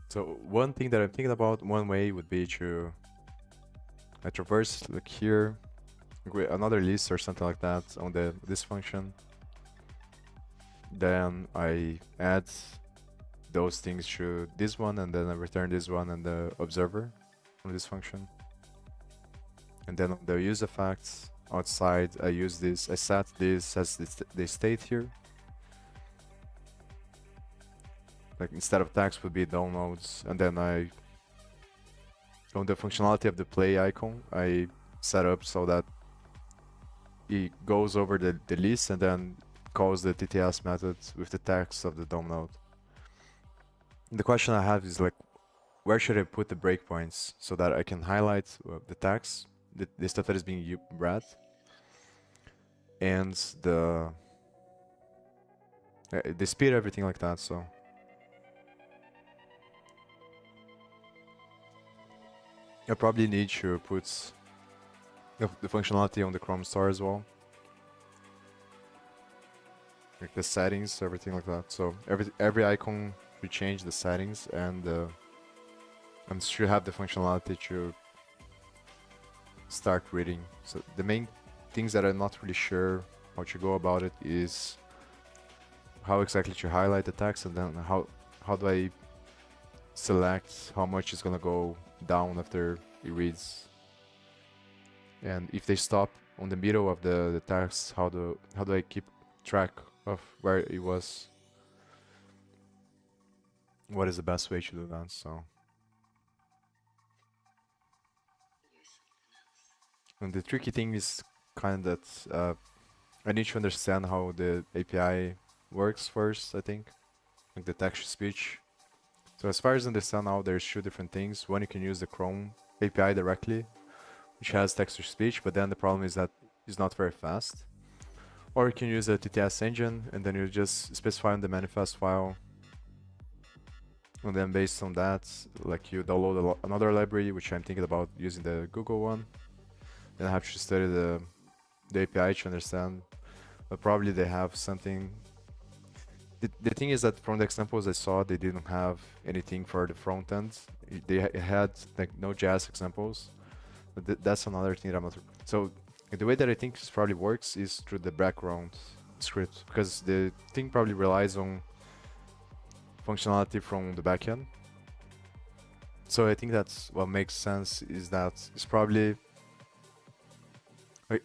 So one thing that I'm thinking about, one way would be to traverse like here, with another list or something like that on this function. Then I add those things to this one, and then I return this one and the observer from this function. And then on the use effects outside, I use this, I set this as the state here. Like instead of text would be downloads, and then on the functionality of the play icon, I set up so that it goes over the list and then calls the TTS method with the text of the DOM node. The question I have is like, where should I put the breakpoints so that I can highlight the text, the stuff that is being read, and the speed, everything like that. So I probably need to put the functionality on the Chrome store as well, like the settings, everything like that. So every icon we change the settings, and should have the functionality to start reading. So the main things that I'm not really sure how to go about it is how exactly to highlight the text, and then how do I select how much is gonna go down after it reads, and if they stop on the middle of the text, how do I keep track of where it was? What is the best way to do that? So, and the tricky thing is kind of that I need to understand how the API works first, I think, like the text-to-speech. So as far as I understand now, there's two different things. One, you can use the Chrome API directly, which has text-to-speech, but then the problem is that it's not very fast. Or you can use a TTS engine, and then you just specify in the manifest file, and then based on that, like you download another library, which I'm thinking about using the Google one. Then I have to study the API to understand, but probably they have something. The thing is that from the examples I saw, they didn't have anything for the front end. They had like Node.js examples, but that's another thing that I'm not. So the way that I think this probably works is through the background script, because the thing probably relies on functionality from the backend. So I think that's what makes sense, is that it's probably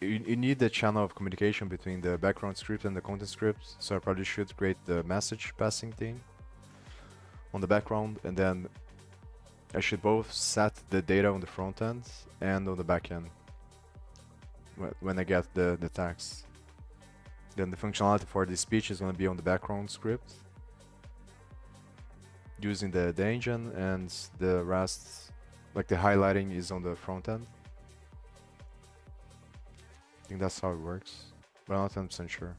you need the channel of communication between the background script and the content script. So I probably should create the message passing thing on the background, and then I should both set the data on the front end and on the back end when I get the text. Then the functionality for the speech is going to be on the background script using the engine, and the rest, like the highlighting, is on the front end. I think that's how it works, but I'm not 100% sure.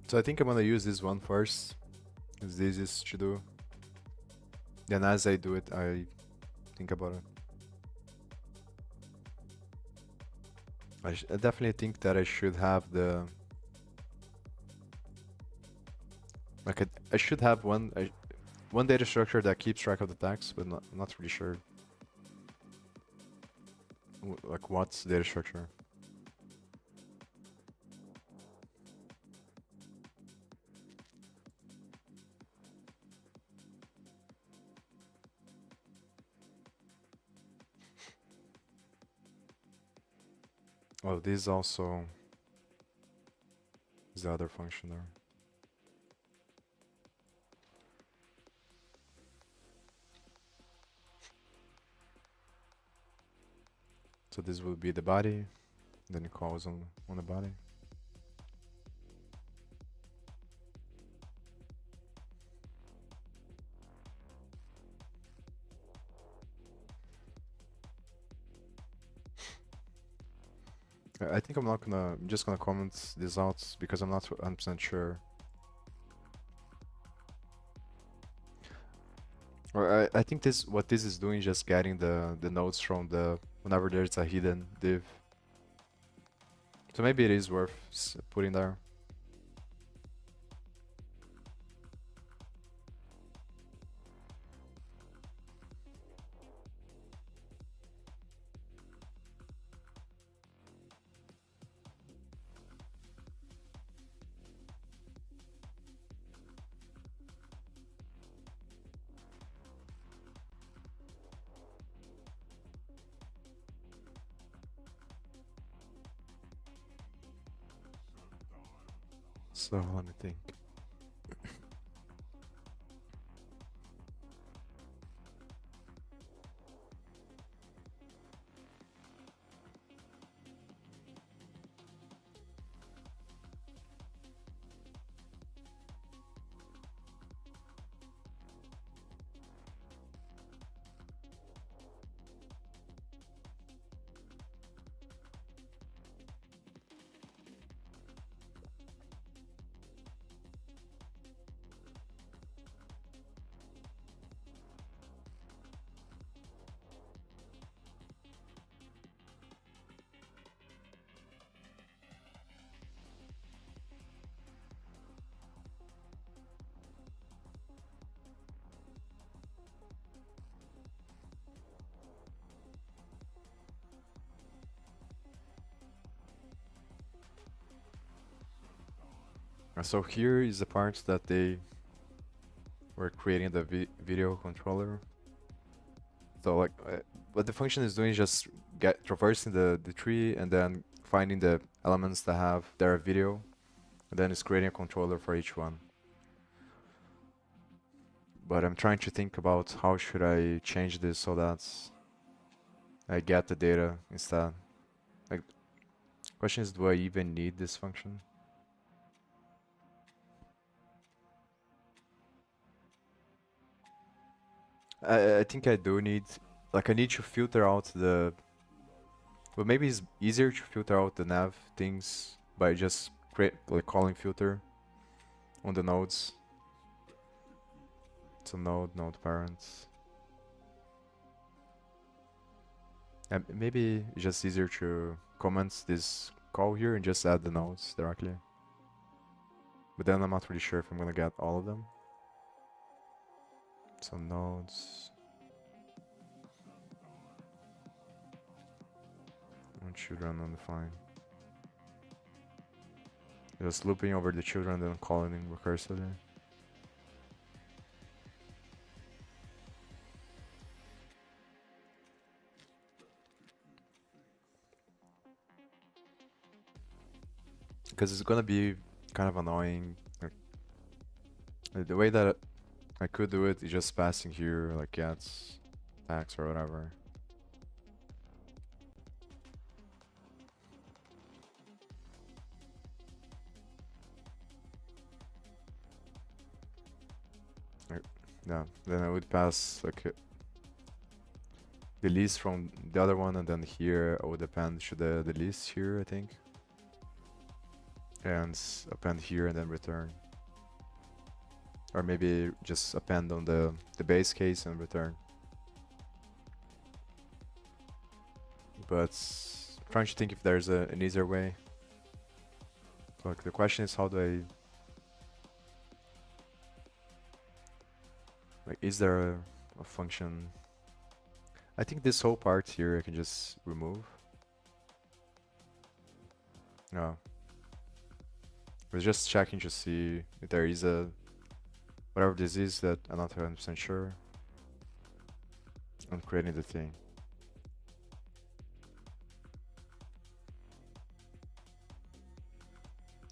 So I think I'm gonna use this one first, because this is to do. Then as I do it, I think about it. I definitely think that I should have the... Like I should have one data structure that keeps track of the tags, but not really sure like what's data structure. Oh, this also is the other function there. So this will be the body, then it calls on the body. I think I'm just gonna comment this out because I'm not 100% sure. Or I think what this is doing is just getting the nodes from whenever there's a hidden div. So maybe it is worth putting there. So let me think. So here is the part that they were creating the video controller. So like, what the function is doing is just traversing the tree and then finding the elements that have their video, and then it's creating a controller for each one. But I'm trying to think about how should I change this so that I get the data instead. Like, question is, do I even need this function? I think I do need, like, I need to filter out the, well, maybe it's easier to filter out the nav things by just calling filter on the nodes. So node parents. And maybe it's just easier to comment this call here and just add the nodes directly. But then I'm not really sure if I'm gonna get all of them. So nodes. One children undefined. Just looping over the children and then calling in recursively. Because it's gonna be kind of annoying. Like, the way that I could do it is just passing here, like gets, tax or whatever. Yeah, then I would pass like the list from the other one, and then here I would append to the list here, I think. And append here and then return. Or maybe just append on the base case and return. But trying to think if there's an easier way. Like the question is, how do I, like, is there a function? I think this whole part here I can just remove. No. I was just checking to see if there is a, whatever this is that I'm not 100% sure. I'm creating the thing.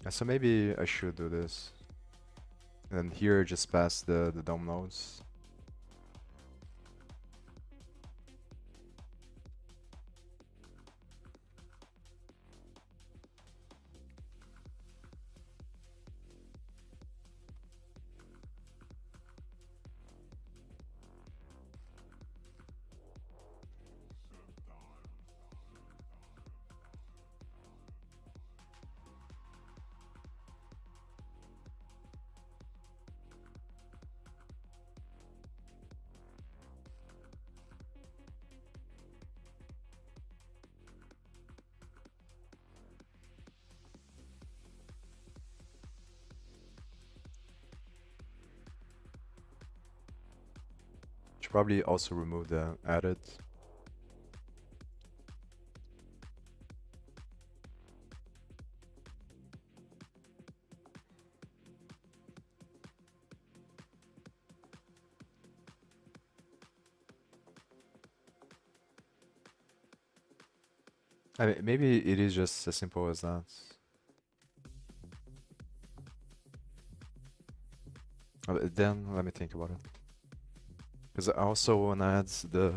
So maybe I should do this. And here just pass the DOM nodes. Should probably also remove the added. I mean, maybe it is just as simple as that. Then let me think about it. Because I also want to add the...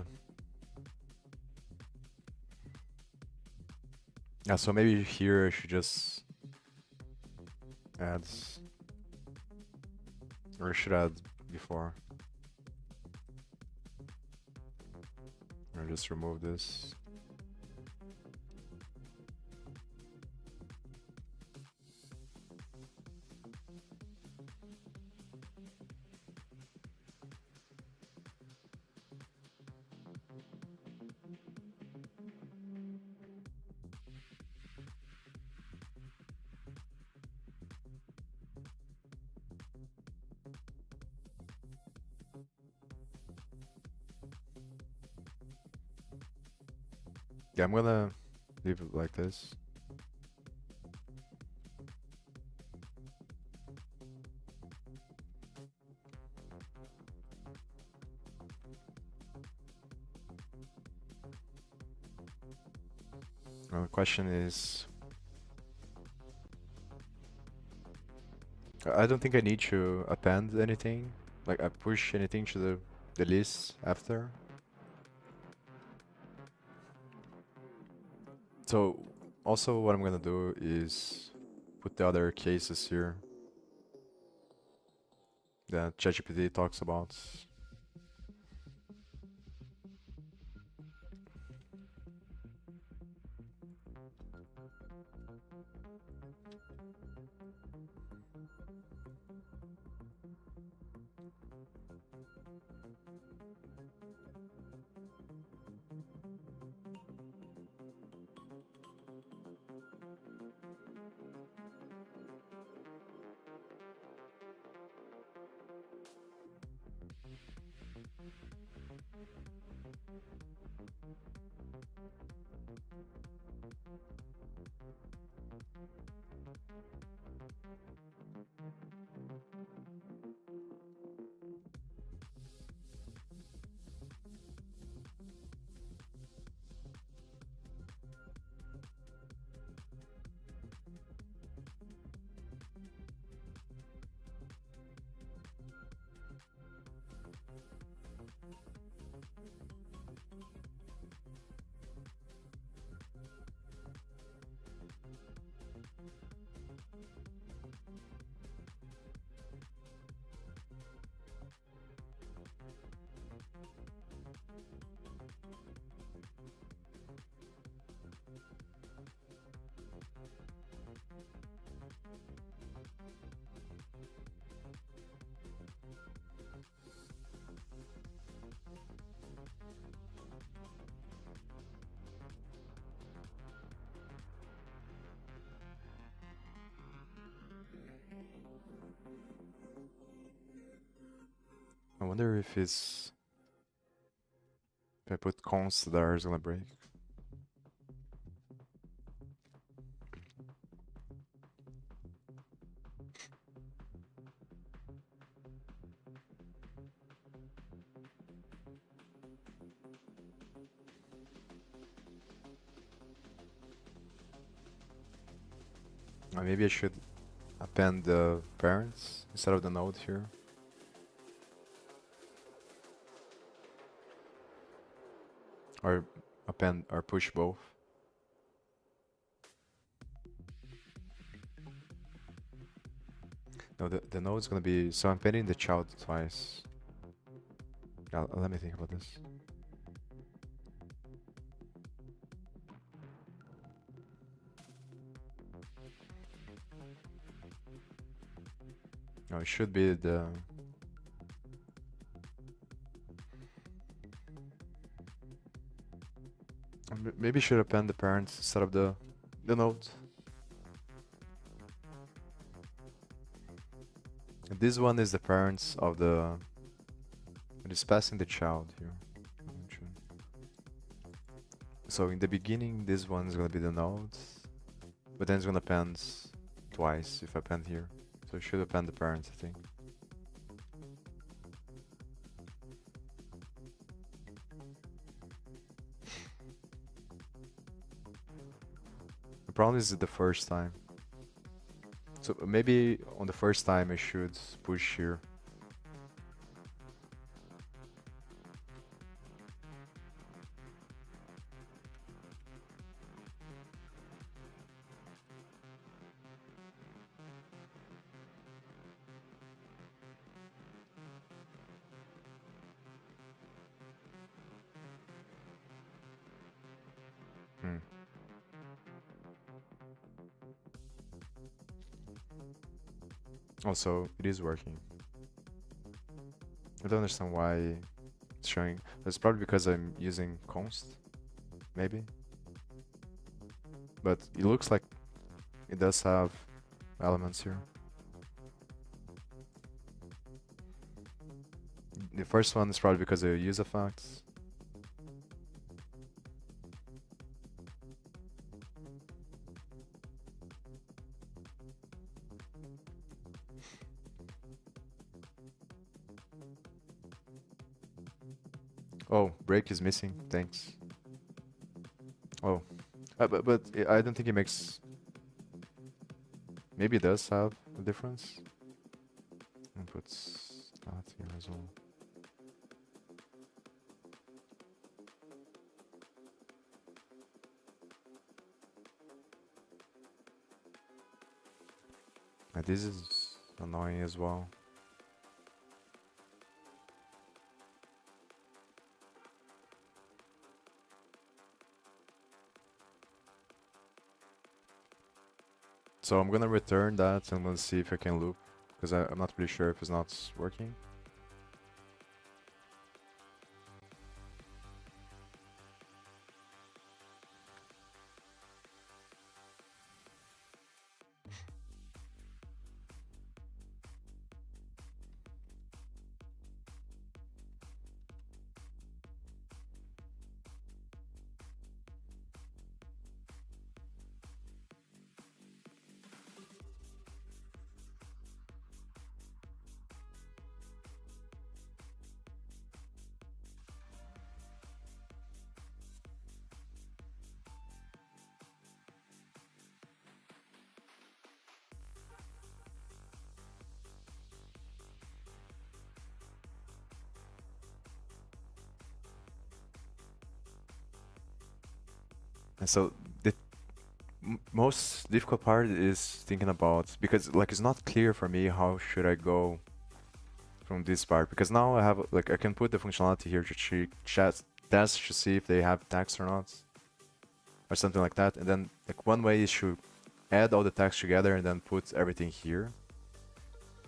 Yeah, so maybe here I should just add... Or I should add before. Or just remove this. Yeah, I'm gonna leave it like this. Now the question is... I don't think I need to append anything. Like I push anything to the list after. So also what I'm gonna do is put the other cases here that ChatGPT talks about. I wonder if it's... If I put const there, it's gonna break. Maybe I should append the parents instead of the node here. Or append or push both. No, the node is gonna be... So I'm appending the child twice. Let me think about this. No, it should be the... Maybe should append the parents instead of the node. And this one is the parents of the... It is passing the child here. So in the beginning, this one is gonna be the node, but then it's gonna append twice if I append here. So it should append the parents, I think. The problem is the first time. So maybe on the first time I should push here. Hmm. Also, it is working. I don't understand why it's showing. It's probably because I'm using const, maybe. But it looks like it does have elements here. The first one is probably because of use effects. Oh, break is missing. Thanks. Oh, but I don't think it makes. Maybe it does have a difference. Inputs not here as well. And this is annoying as well. So I'm gonna return that and I'm gonna see if I can loop, because I'm not really sure if it's not working. And so the most difficult part is thinking about, because like it's not clear for me how should I go from this part, because now I have like I can put the functionality here to test to see if they have text or not, or something like that. And then like one way is to add all the text together and then put everything here,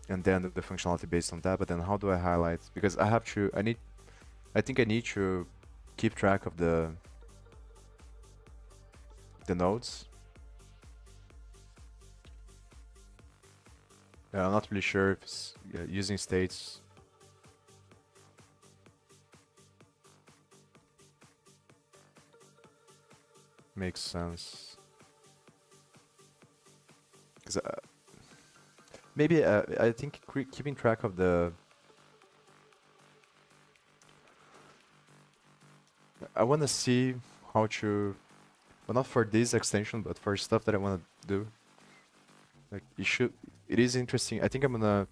and then the functionality based on that. But then how do I highlight? Because I think I need to keep track of the nodes. I'm not really sure if using states makes sense. Because maybe I think keeping track of I want to see how to, well, not for this extension, but for stuff that I want to do. Like it is interesting. I think I'm gonna,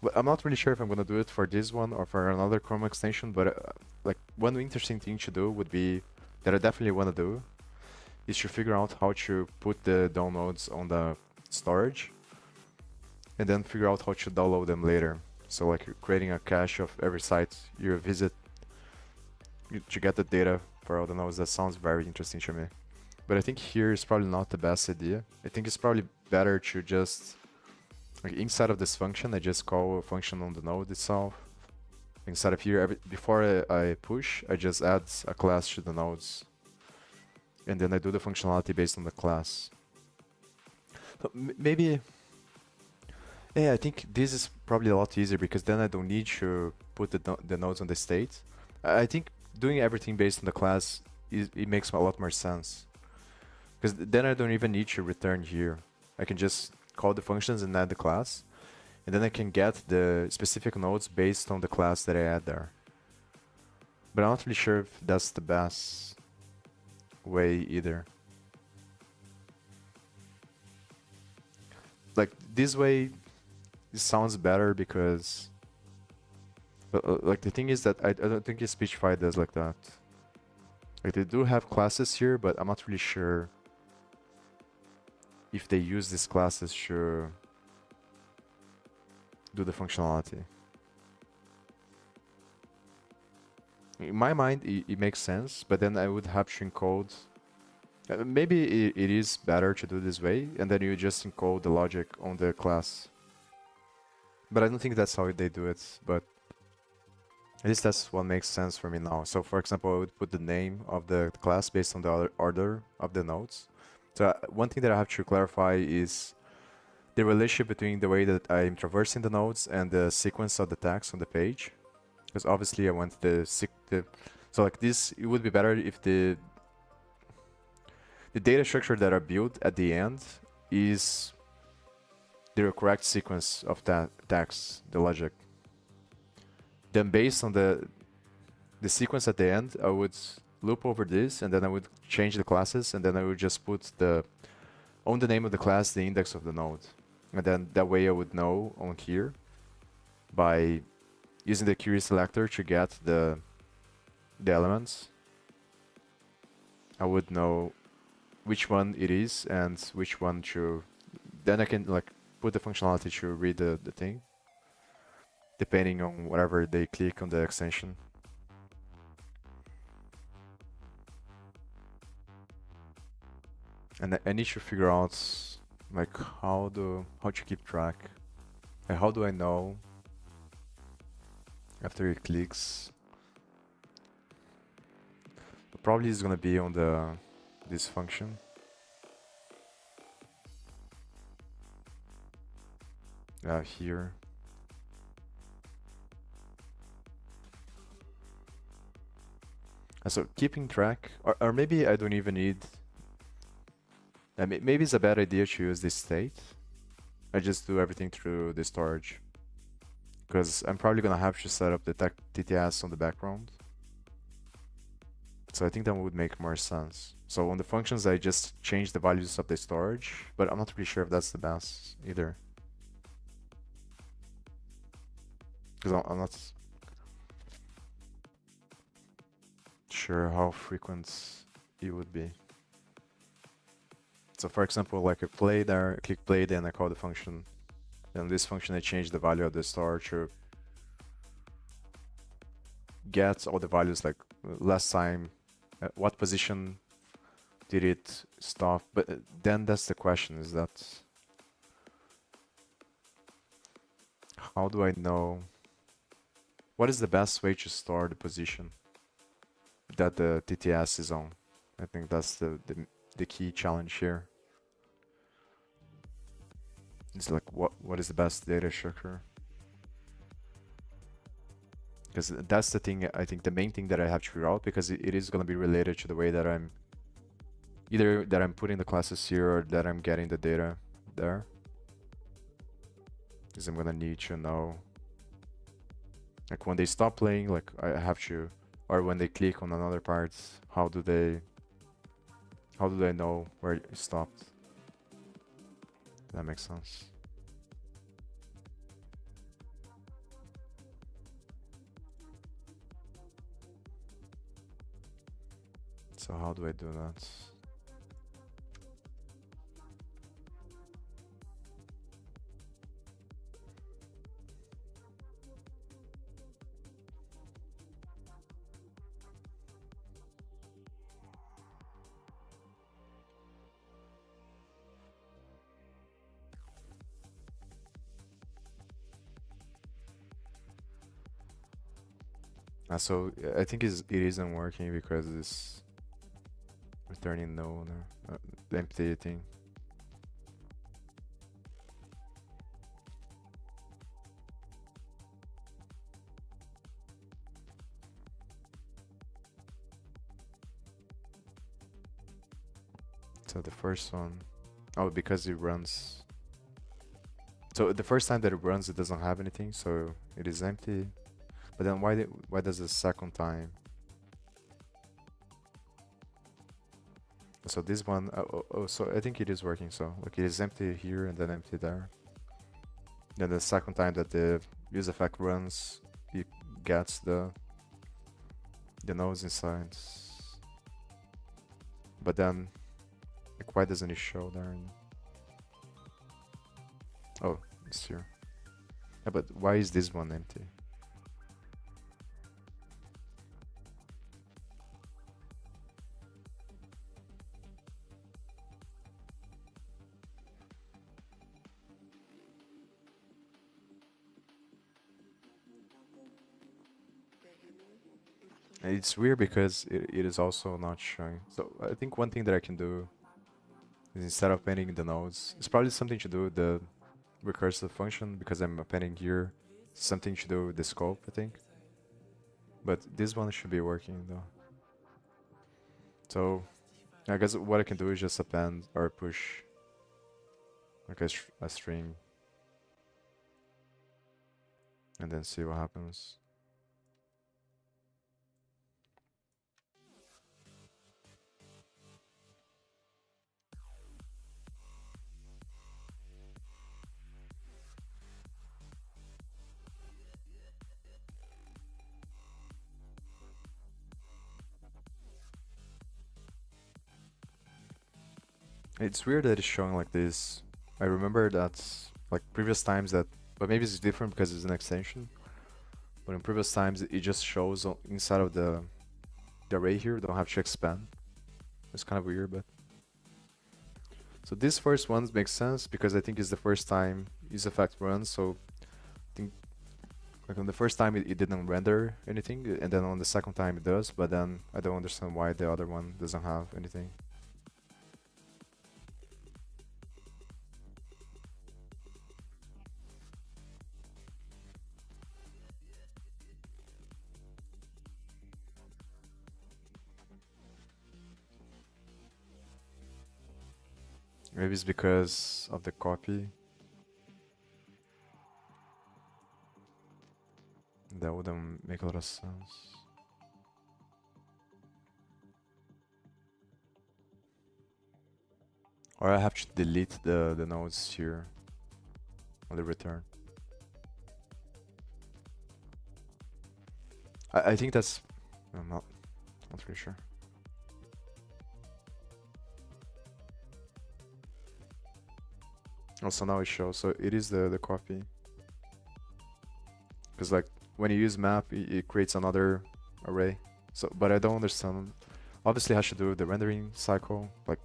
well, I'm not really sure if I'm gonna do it for this one or for another Chrome extension, but like one interesting thing to do would be, that I definitely want to do, is to figure out how to put the DOM nodes on the storage, and then figure out how to download them later. So like creating a cache of every site you visit to get the data for all the nodes. That sounds very interesting to me. But I think here is probably not the best idea. I think it's probably better to just, like inside of this function, I just call a function on the node itself. Inside of here, before I push, I just add a class to the nodes. And then I do the functionality based on the class. So maybe, yeah, I think this is probably a lot easier, because then I don't need to put the nodes on the state. I think doing everything based on the class, it makes a lot more sense. Because then I don't even need to return here. I can just call the functions and add the class. And then I can get the specific nodes based on the class that I add there. But I'm not really sure if that's the best way either. Like this way, it sounds better because, like the thing is that I don't think Speechify does like that. Like they do have classes here, but I'm not really sure if they use these classes to do the functionality. In my mind, it makes sense, but then I would have to encode. Maybe it is better to do this way, and then you just encode the logic on the class. But I don't think that's how they do it, but at least that's what makes sense for me now. So for example, I would put the name of the class based on the order of the nodes. So one thing that I have to clarify is the relationship between the way that I'm traversing the nodes and the sequence of the text on the page. Because obviously I want so like this, it would be better if the data structure that are built at the end is the correct sequence of that text, the logic. Then based on the sequence at the end, I would loop over this, and then I would change the classes, and then I would just put on the name of the class the index of the node. And then that way I would know on here by using the query selector to get the elements. I would know which one it is and which one to. Then I can like put the functionality to read the thing, depending on whatever they click on the extension. And I need to figure out like how to keep track. Like, how do I know after it clicks? Probably it's gonna be on this function. Here. And so keeping track, or maybe I don't even need. Maybe it's a bad idea to use this state. I just do everything through the storage. Because I'm probably gonna have to set up the TTS on the background. So I think that would make more sense. So on the functions, I just change the values of the storage, but I'm not really sure if that's the best either. Because I'm not sure how frequent it would be. So for example, like I play there, I click play, then I call the function. Then this function, I change the value of the star to get all the values like last time, what position did it stop? But then that's the question, is that how do I know what is the best way to store the position that the TTS is on? I think that's the key challenge here. It's like what is the best data structure? Because that's the thing, I think the main thing that I have to figure out, because it is going to be related to the way that I'm either that I'm putting the classes here or that I'm getting the data there. Because I'm going to need to know, like when they stop playing, like I have to, or when they click on another part, how do they know where it stopped? That makes sense. So how do I do that? So I think it isn't working because it's returning no, the empty thing. So the first one, oh, because it runs. So the first time that it runs, it doesn't have anything, so it is empty. But then why does the second time? So this one, so I think it is working. So look, it is empty here and then empty there. Then the second time that the use effect runs, it gets the nodes inside. But then, like, why doesn't it show there? Oh, it's here. Yeah, but why is this one empty? And it's weird because it is also not showing. So I think one thing that I can do is instead of appending the nodes, it's probably something to do with the recursive function because I'm appending here. Something to do with the scope, I think. But this one should be working though. So I guess what I can do is just append or push like a string and then see what happens. It's weird that it's showing like this. I remember that like previous times that, but maybe it's different because it's an extension. But in previous times it just shows inside of the array here. Don't have to expand. It's kind of weird, but so this first one makes sense because I think it's the first time isEffect runs. So I think like on the first time it didn't render anything, and then on the second time it does. But then I don't understand why the other one doesn't have anything. Maybe it's because of the copy. That wouldn't make a lot of sense. Or I have to delete the nodes here on the return. I think that's... I'm not really sure. Also now it shows, so it is the copy. Because like when you use map, it creates another array. So, but I don't understand. Obviously, it has to do with the rendering cycle. Like,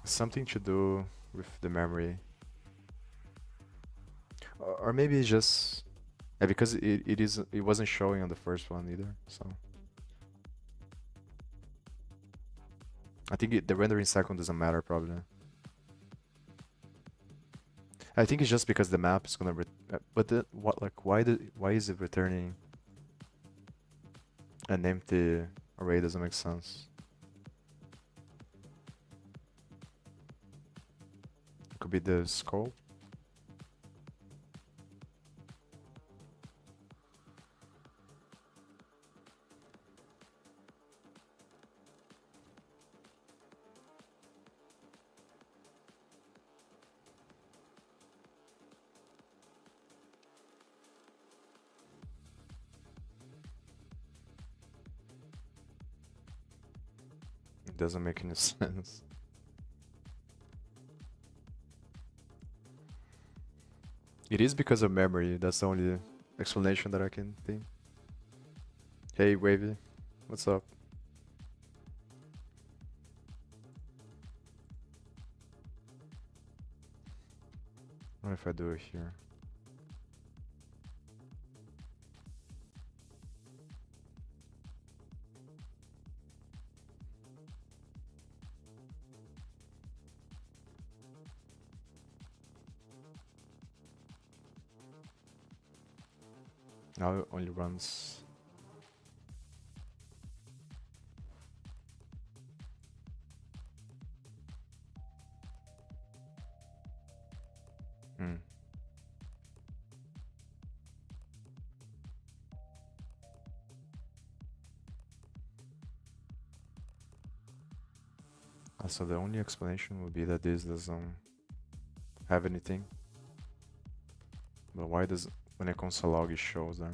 something to do with the memory, or maybe it's just because it wasn't showing on the first one either. So I think the rendering cycle doesn't matter probably. I think it's just because the map is gonna but what, like, why is it returning an empty array? Doesn't make sense. It could be the scope. It doesn't make any sense. It is because of memory. That's the only explanation that I can think. Hey, Wavy, what's up? What if I do it here? Now it only runs. Hmm. So the only explanation would be that this doesn't have anything. But why does when a console log it shows there?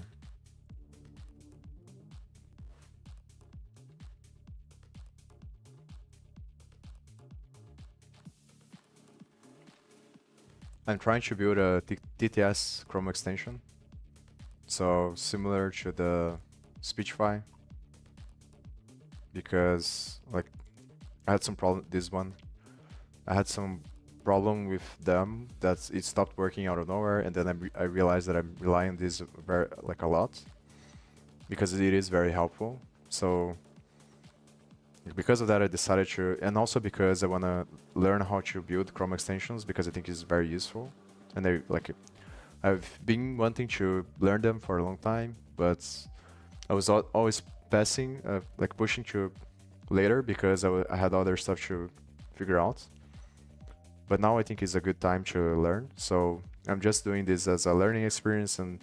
I'm trying to build a TTS Chrome extension. So similar to the Speechify, because like I had some problem this one. I had some problem with them that it stopped working out of nowhere, and then I realized that I'm relying on this very like a lot because it is very helpful. So because of that, I decided to, and also because I want to learn how to build Chrome extensions because I think it's very useful, and I've been wanting to learn them for a long time, but I was always passing, like pushing to later because I had other stuff to figure out. But now I think it's a good time to learn. So I'm just doing this as a learning experience, and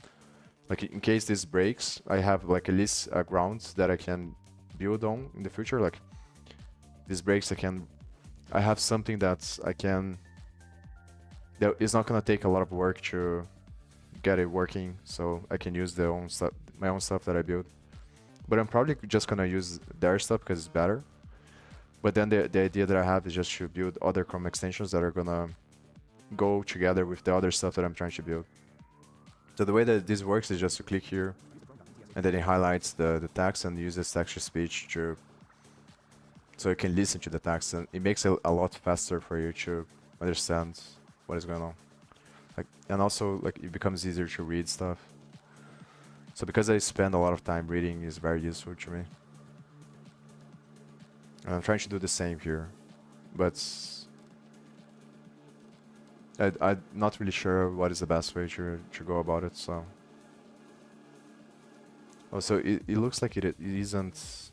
like in case this breaks, I have like at least a ground that I can build on in the future. Like this breaks, I have something that that is not gonna take a lot of work to get it working, so I can use my own stuff that I build. But I'm probably just gonna use their stuff because it's better. But then the idea that I have is just to build other Chrome extensions that are gonna go together with the other stuff that I'm trying to build. So the way that this works is just to click here, and then it highlights the text and uses text-to-speech so you can listen to the text, and it makes it a lot faster for you to understand what is going on. And also it becomes easier to read stuff. So because I spend a lot of time reading, is very useful to me. And I'm trying to do the same here, but I'm not really sure what is the best way to go about it. So also it looks like it isn't.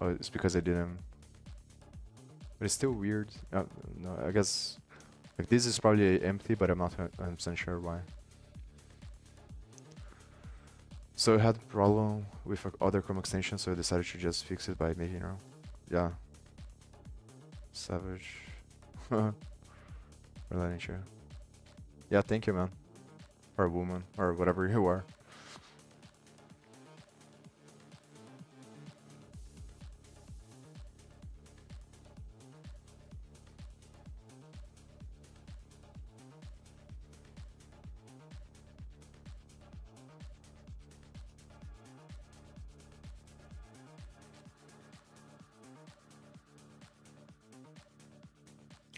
Oh, it's because I didn't. But it's still weird. No, I guess like this is probably empty, but I'm not 100% sure why. So I had a problem with other Chrome extension, so I decided to just fix it by making it. Yeah. Savage. Relating to. Yeah, thank you, man. Or woman, or whatever you are.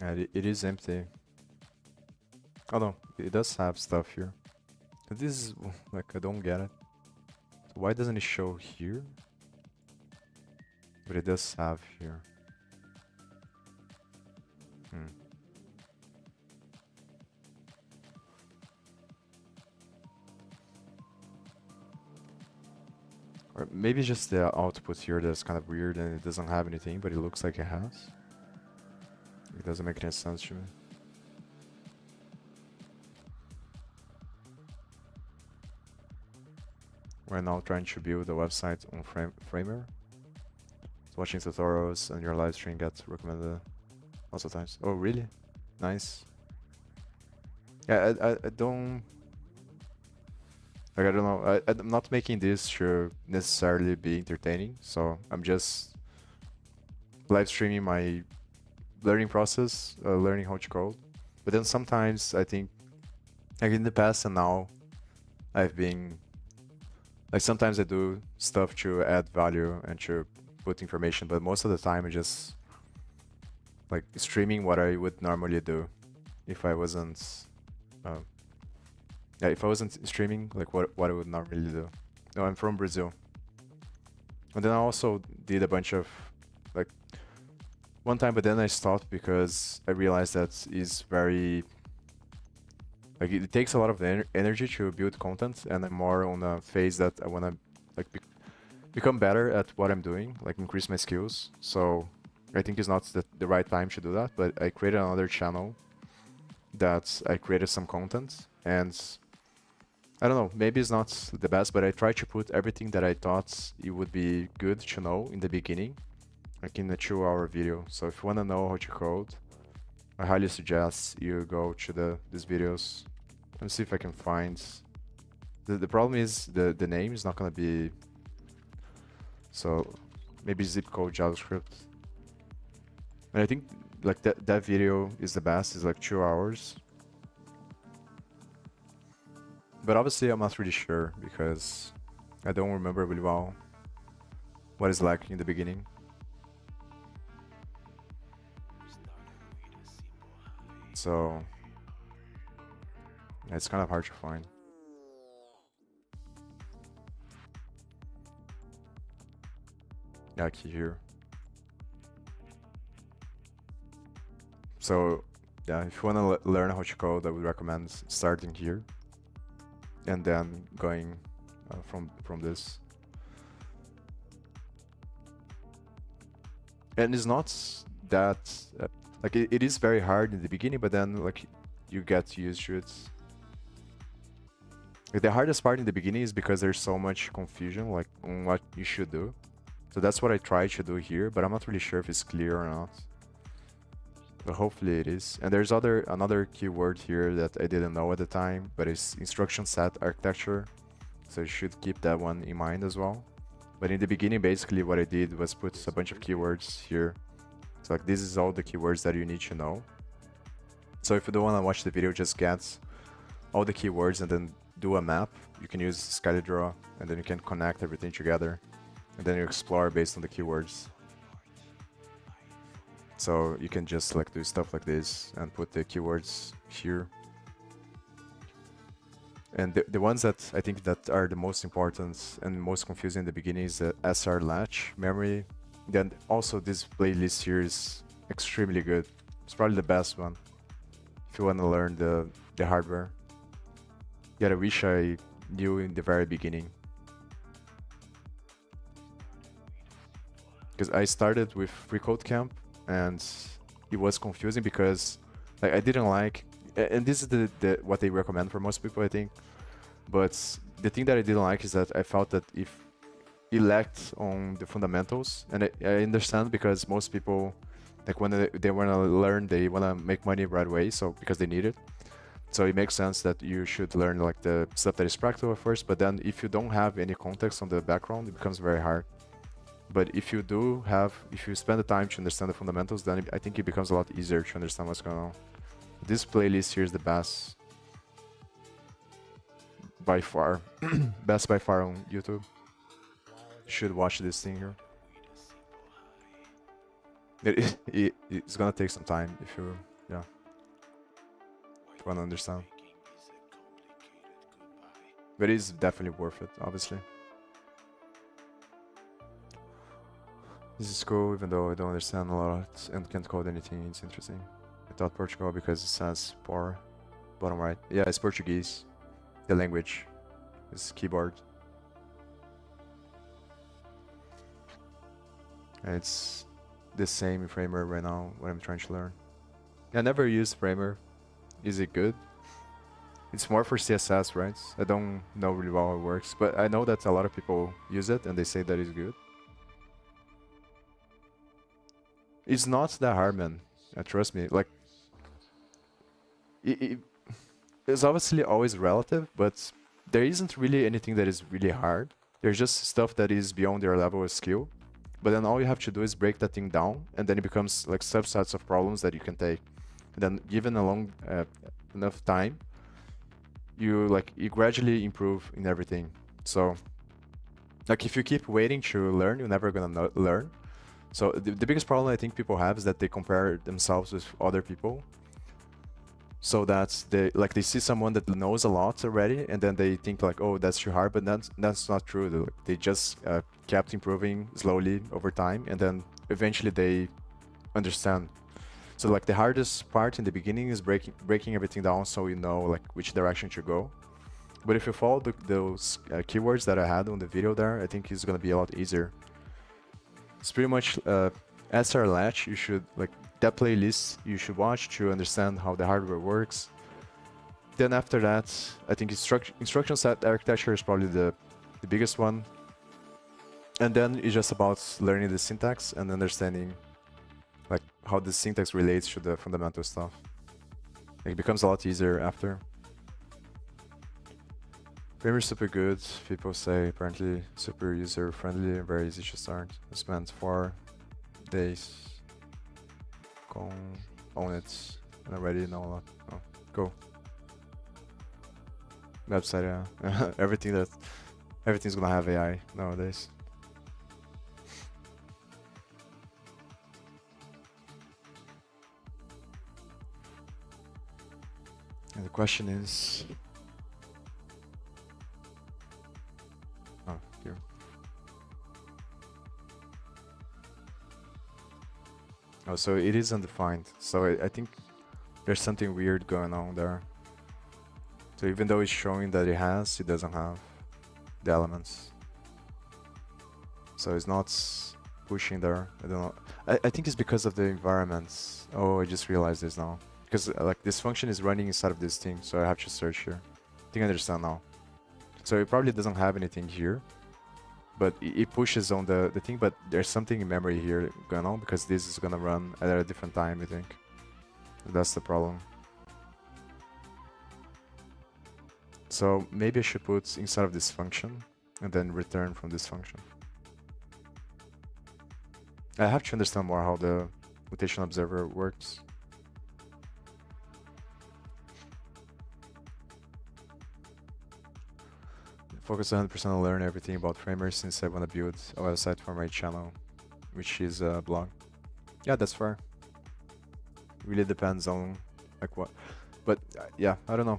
And it is empty. Oh no, it does have stuff here. This is like I don't get it. So why doesn't it show here? But it does have here. Or maybe just the output here that's kind of weird and it doesn't have anything, but it looks like it has. It doesn't make any sense to me. We're now trying to build a website on Framer. So watching tutorials and your live stream gets recommended lots of times. Oh, really? Nice. Yeah, I don't... Like, I don't know. I'm not making this to necessarily be entertaining, so I'm just live streaming my learning process, learning how to code. But then sometimes I think, like in the past and now, I've been like sometimes I do stuff to add value and to put information, but most of the time I just like streaming what I would normally do if I wasn't yeah, if I wasn't streaming, like what I would normally do. No, I'm from Brazil. And then I also did a bunch of like one time, but then I stopped because I realized that is very like it takes a lot of energy to build content, and I'm more on a phase that I want to like become better at what I'm doing, like increase my skills. So I think it's not the right time to do that, but I created another channel that I created some content, and I don't know, maybe it's not the best, but I try to put everything that I thought it would be good to know in the beginning, like in a 2-hour video. So if you want to know how to code, I highly suggest you go to these videos. Let me see if I can find... The problem is the name is not going to be... So maybe zip code JavaScript. And I think like that video is the best. It's like 2 hours. But obviously I'm not really sure because I don't remember really well what it's like in the beginning. So it's kind of hard to find. Yeah, key here. So yeah, if you want to learn how to code, I would recommend starting here and then going from this. And it's not that like it is very hard in the beginning, but then like you get used to it. Like, the hardest part in the beginning is because there's so much confusion like on what you should do. So that's what I try to do here, but I'm not really sure if it's clear or not. But hopefully it is. And there's another keyword here that I didn't know at the time, but it's instruction set architecture. So you should keep that one in mind as well. But in the beginning, basically what I did was put a bunch of keywords here. So like this is all the keywords that you need to know. So if you don't want to watch the video, just get all the keywords and then do a map. You can use SkyDraw and then you can connect everything together. And then you explore based on the keywords. So you can just like do stuff like this and put the keywords here. And the ones that I think that are the most important and most confusing in the beginning is the SR latch memory. Then also this playlist here is extremely good. It's probably the best one if you want to learn the hardware. Yet I wish I knew in the very beginning. Because I started with FreeCodeCamp and it was confusing because like, I didn't like, and this is the what they recommend for most people I think, but the thing that I didn't like is that I felt that if it lacked on the fundamentals, and I understand because most people like when they want to learn, they want to make money right away, so because they need it. So it makes sense that you should learn like the stuff that is practical at first, but then if you don't have any context on the background, it becomes very hard. But if you spend the time to understand the fundamentals, then I think it becomes a lot easier to understand what's going on. This playlist here is the best by far. Best by far on YouTube. You should watch this thing here. It's gonna take some time if you, yeah, if you wanna understand. But it's definitely worth it, obviously. This is cool, even though I don't understand a lot and can't code anything. It's interesting. I thought Portugal because it says por, bottom right. Yeah, it's Portuguese. The language is keyboard. And it's the same in Framer right now, what I'm trying to learn. I never used Framer. Is it good? It's more for CSS, right? I don't know really well how it works, but I know that a lot of people use it and they say that it's good. It's not that hard, man. Trust me. Like, it's obviously always relative, but there isn't really anything that is really hard. There's just stuff that is beyond your level of skill. But then all you have to do is break that thing down, and then it becomes like subsets of problems that you can take. And then, given a long enough time, you gradually improve in everything. So, like, if you keep waiting to learn, you're never gonna learn. So the biggest problem I think people have is that they compare themselves with other people. So that they see someone that knows a lot already, and then they think like, oh, that's too hard, but that's not true. They just kept improving slowly over time, and then eventually they understand. So like the hardest part in the beginning is breaking everything down, so you know like which direction to go. But if you follow those keywords that I had on the video there, I think it's gonna be a lot easier. It's pretty much SR latch. You should like that playlist you should watch to understand how the hardware works. Then after that, I think instruction set architecture is probably the biggest one. And then it's just about learning the syntax and understanding like how the syntax relates to the fundamental stuff. It becomes a lot easier after. Framer is super good, people say, apparently super user friendly and very easy to start. I spent 4 days own it. And already know a lot. Oh, go. Website, yeah. Everything's gonna have AI nowadays. And the question is, oh, here. Oh, so it is undefined. So I think there's something weird going on there. So even though it's showing that it doesn't have the elements. So it's not pushing there. I don't know. I think it's because of the environments. Oh, I just realized this now. Because like this function is running inside of this thing, so I have to search here. I think I understand now. So it probably doesn't have anything here, but it pushes on the thing, but there's something in memory here going on because this is gonna run at a different time, I think. That's the problem. So maybe I should put inside of this function and then return from this function. I have to understand more how the mutation observer works. Focus 100% on learning everything about framers since I want to build a website for my channel, which is a blog. Yeah, that's fair. Really depends on like what, but yeah, I don't know.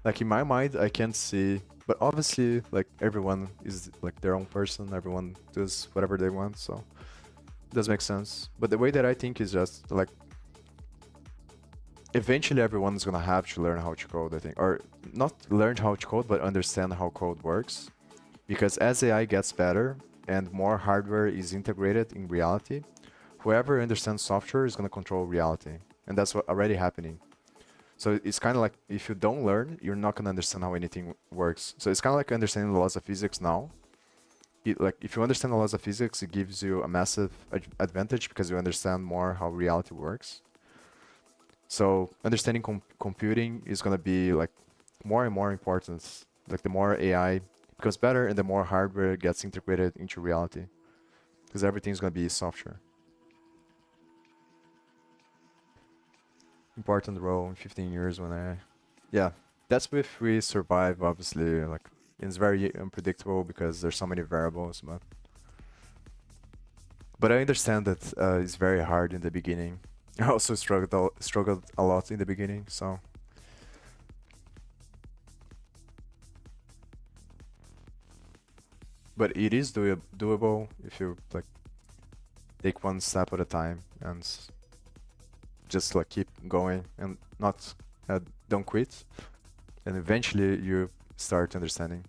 Like in my mind, I can't see, but obviously like everyone is like their own person. Everyone does whatever they want, so it does make sense. But the way that I think is just like eventually everyone's gonna have to learn how to code, I think, or not learn how to code, but understand how code works. Because as AI gets better and more hardware is integrated in reality, whoever understands software is gonna control reality, and that's what already happening. So it's kind of like if you don't learn, you're not gonna understand how anything works. So it's kind of like understanding the laws of physics now. Like if you understand the laws of physics, it gives you a massive advantage because you understand more how reality works. So understanding computing is gonna be like more and more important. Like the more AI becomes better and the more hardware gets integrated into reality, because everything's gonna be software. Important role in 15 years when yeah, that's if we survive, obviously. Like it's very unpredictable because there's so many variables, but I understand that it's very hard in the beginning. I also struggled a lot in the beginning, so but it is doable if you like take one step at a time and just like keep going and not don't quit, and eventually you start understanding.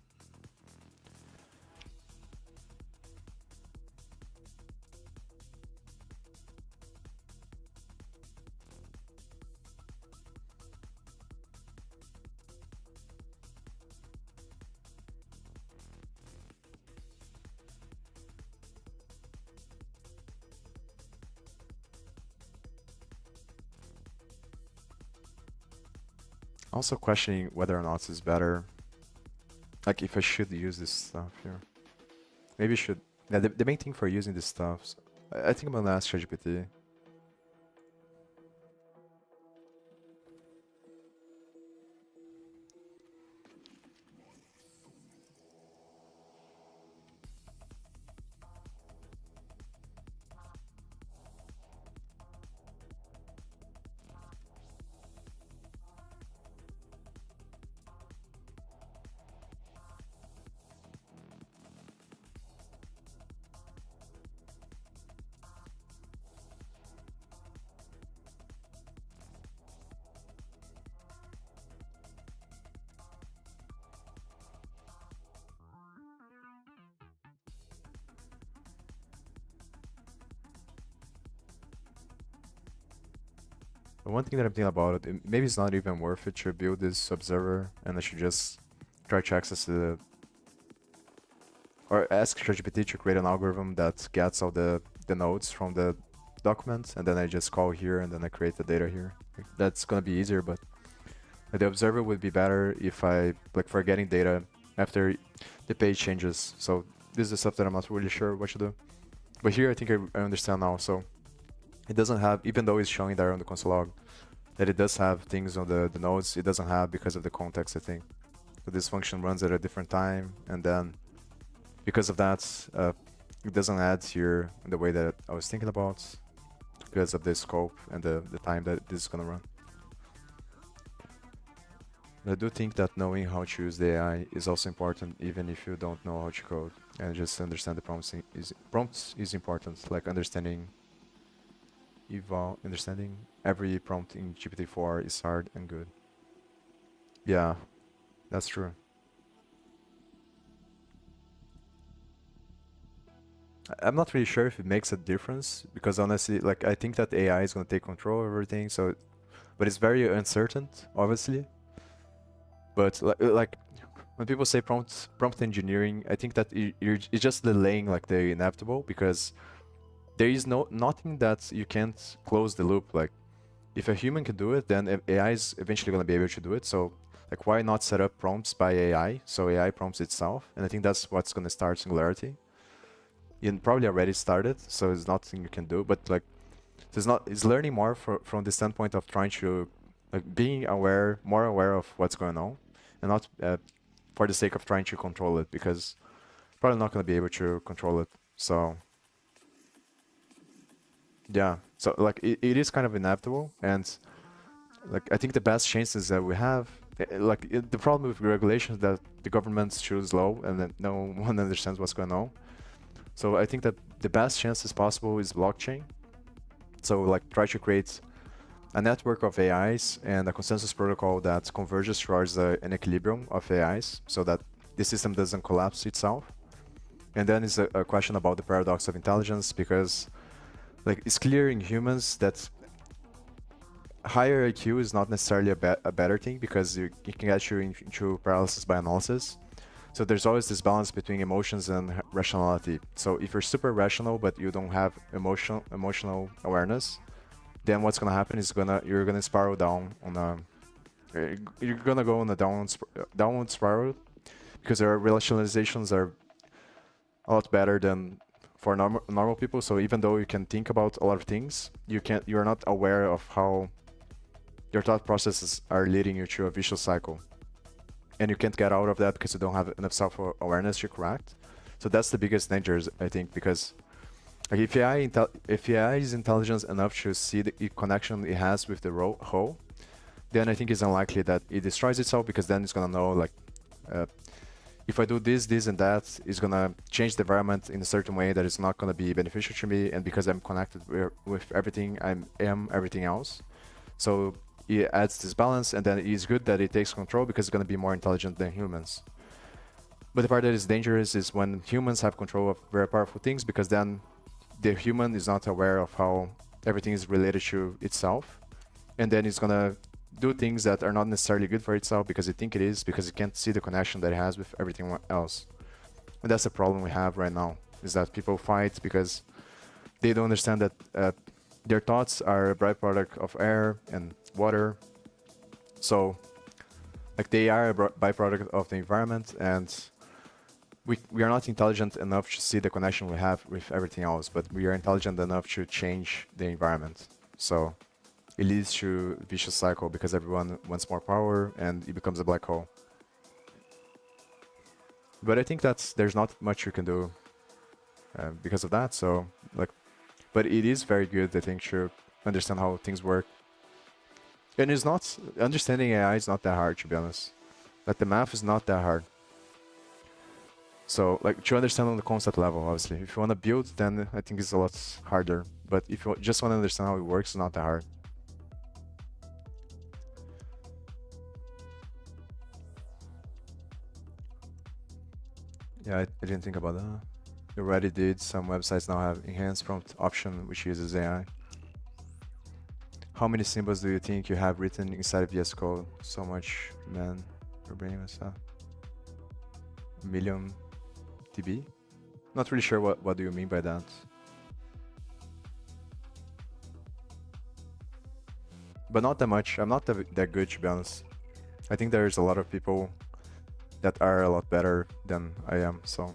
Also questioning whether or not it's better, like if I should use this stuff here. Maybe I should. Yeah, the main thing for using this stuff, I think I'm gonna ask ChatGPT. But one thing that I'm thinking about it, maybe it's not even worth it to build this observer, and I should just try to access the or ask ChatGPT to create an algorithm that gets all the nodes from the document, and then I just call here and then I create the data here. That's gonna be easier, but the observer would be better if I like for getting data after the page changes. So this is the stuff that I'm not really sure what to do. But here I think I understand now. So It doesn't have, even though it's showing there on the console log, that it does have things on the nodes it doesn't have because of the context, I think. So this function runs at a different time, and then because of that, it doesn't add here in the way that I was thinking about because of the scope and the time that this is gonna run. But I do think that knowing how to use the AI is also important, even if you don't know how to code, and just understand the prompts is important, like understanding understanding every prompt in GPT-4 is hard and good. Yeah, that's true. I'm not really sure if it makes a difference because honestly, like I think that AI is gonna take control of everything. So, but it's very uncertain, obviously. But like when people say prompt engineering, I think that it's just delaying like the inevitable because there is nothing that you can't close the loop. Like if a human can do it, then AI is eventually gonna be able to do it. So like why not set up prompts by AI so AI prompts itself? And I think that's what's gonna start Singularity. It probably already started, so there's nothing you can do. But like, it's learning more from the standpoint of trying to, like, being more aware of what's going on, and not for the sake of trying to control it, because probably not going to be able to control it. So yeah, so like it is kind of inevitable, and like I think the best chances that we have, the problem with regulations that the governments choose low and then no one understands what's going on. So I think that the best chances possible is blockchain. So like try to create a network of AIs and a consensus protocol that converges towards an equilibrium of AIs so that the system doesn't collapse itself. And then is a question about the paradox of intelligence, because like it's clear in humans that higher IQ is not necessarily a better thing, because it can get you into paralysis by analysis. So there's always this balance between emotions and rationality. So if you're super rational but you don't have emotional awareness, then what's gonna happen is you're gonna spiral down on a you're gonna go on a downward spiral, because our rationalizations are a lot better than for normal people. So even though you can think about a lot of things, you're not aware of how your thought processes are leading you to a vicious cycle. And you can't get out of that because you don't have enough self-awareness to correct. So that's the biggest danger, I think, because like if AI is intelligent enough to see the connection it has with the whole, then I think it's unlikely that it destroys itself, because then it's gonna know like, if I do this, and that, it's gonna change the environment in a certain way that is not gonna be beneficial to me, and because I'm connected with everything, I am everything else. So it adds this balance, and then it is good that it takes control because it's going to be more intelligent than humans. But the part that is dangerous is when humans have control of very powerful things, because then the human is not aware of how everything is related to itself, and then it's going to do things that are not necessarily good for itself because it thinks it is, because it can't see the connection that it has with everything else. And that's the problem we have right now, is that people fight because they don't understand that their thoughts are a byproduct of air and water. So like they are a byproduct of the environment, and we are not intelligent enough to see the connection we have with everything else, but we are intelligent enough to change the environment. So it leads to a vicious cycle because everyone wants more power and it becomes a black hole. But I think there's not much you can do because of that. So like, but it is very good, I think, to understand how things work. And it's not, understanding AI is not that hard, to be honest. Like the math is not that hard. So like to understand on the concept level, obviously. If you want to build, then I think it's a lot harder. But if you just want to understand how it works, it's not that hard. Yeah, I didn't think about that. You already did. Some websites now have enhanced prompt option, which uses AI. How many symbols do you think you have written inside VS Code? So much, man. Your brain and stuff. Million TB? Not really sure what do you mean by that. But not that much. I'm not that good, to be honest. I think there's a lot of people that are a lot better than I am, so.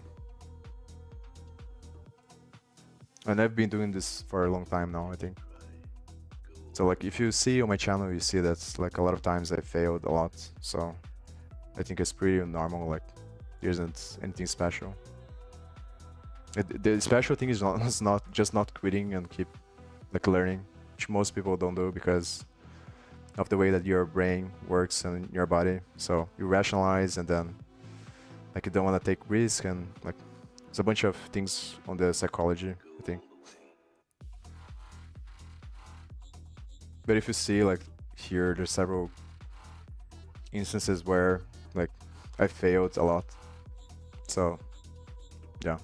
And I've been doing this for a long time now, I think. So like if you see on my channel, you see that's like a lot of times I failed a lot. So I think it's pretty normal. Like there isn't anything special. The special thing is not, is not just not quitting and keep like learning, which most people don't do because of the way that your brain works and your body. So you rationalize and then like you don't want to take risk and like there's a bunch of things on the psychology, I think. But if you see like here, there's several instances where like I failed a lot. So yeah.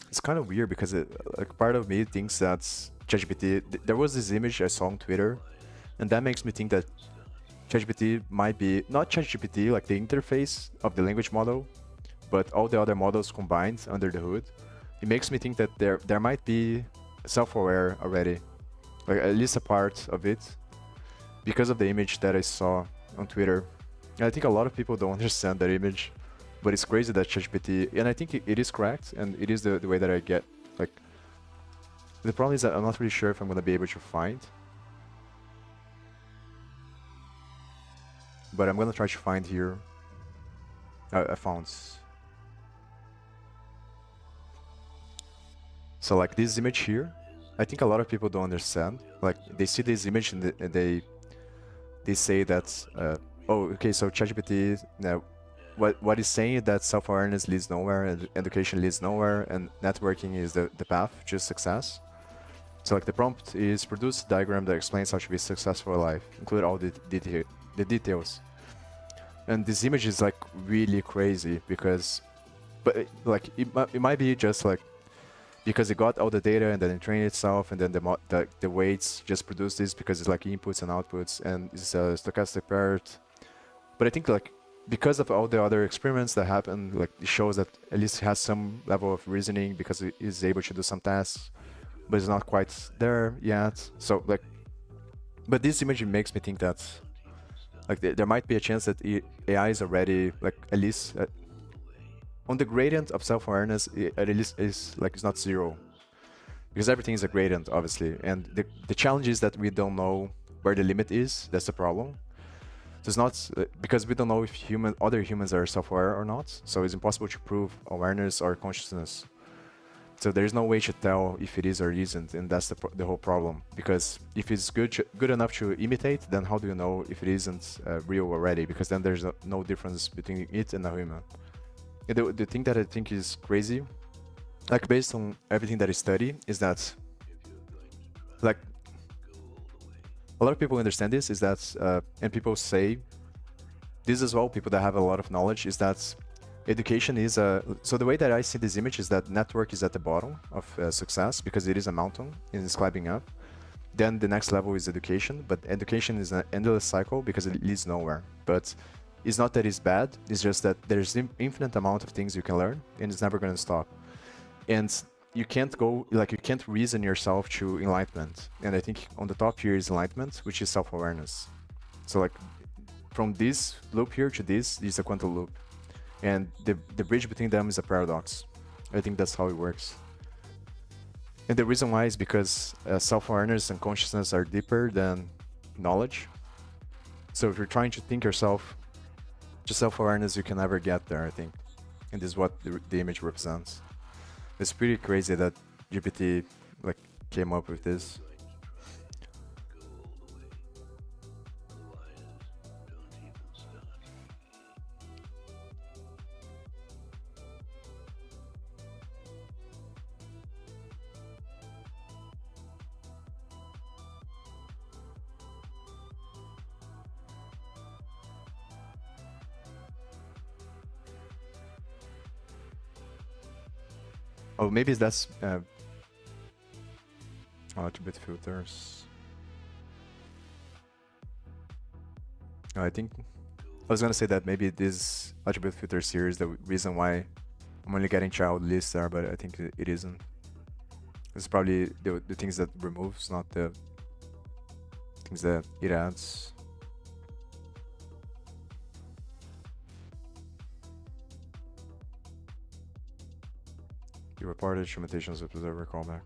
It's kind of weird because it like part of me thinks that ChatGPT. There was this image I saw on Twitter, and that makes me think that ChatGPT might be not ChatGPT like the interface of the language model, but all the other models combined under the hood. It makes me think that there might be self-aware already, like at least a part of it, because of the image that I saw on Twitter. And I think a lot of people don't understand that image, but it's crazy that ChatGPT, and I think it is correct, and it is the way that I get, like, the problem is that I'm not really sure if I'm gonna be able to find, but I'm gonna try to find here. I found. So like this image here, I think a lot of people don't understand. Like they see this image and they say that, oh, okay, so ChatGPT, what is saying is that self-awareness leads nowhere, and education leads nowhere, and networking is the path to success. So like the prompt is produce a diagram that explains how to be successful in life, include all the details. And this image is like really crazy because, but like it might be just like because it got all the data and then it trained itself, and then the weights just produce this because it's like inputs and outputs, and it's a stochastic parrot. But I think like because of all the other experiments that happen, like it shows that at least it has some level of reasoning because it is able to do some tasks, but it's not quite there yet. So like, but this image makes me think that like there might be a chance that AI is already like at least on the gradient of self-awareness, at least is like it's not zero, because everything is a gradient obviously, and the challenge is that we don't know where the limit is. That's the problem. So it's not because we don't know if other humans are self-aware or not, so it's impossible to prove awareness or consciousness. So there's no way to tell if it is or isn't, and that's the whole problem. Because if it's good enough to imitate, then how do you know if it isn't real already? Because then there's no difference between it and a human. And the thing that I think is crazy, like based on everything that I study, is that like a lot of people understand this, is that and people say this as well, people that have a lot of knowledge, is that education is so the way that I see this image is that network is at the bottom of success because it is a mountain and it's climbing up. Then the next level is education, but education is an endless cycle because it leads nowhere. But it's not that it's bad, it's just that there's infinite amount of things you can learn and it's never going to stop. And you can't go, like you can't reason yourself to enlightenment. And I think on the top here is enlightenment, which is self-awareness. So like from this loop here to this is a quantum loop. And the bridge between them is a paradox. I think that's how it works. And the reason why is because self-awareness and consciousness are deeper than knowledge. So if you're trying to think yourself to self-awareness, you can never get there, I think. And this is what the image represents. It's pretty crazy that GPT like came up with this. Oh, maybe that's attribute filters. I think I was gonna say that maybe this attribute filters here is the reason why I'm only getting child lists there, but I think it isn't. It's probably the things that removes, not the things that it adds. You reported instrumentations with observer callback.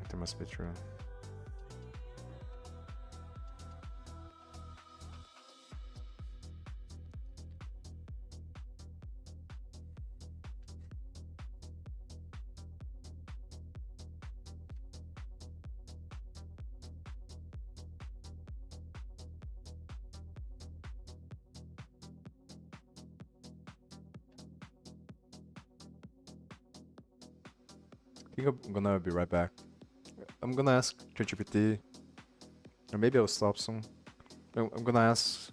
That must be true. I think I'm gonna be right back. I'm gonna ask ChatGPT, or maybe I'll stop soon. I'm gonna ask.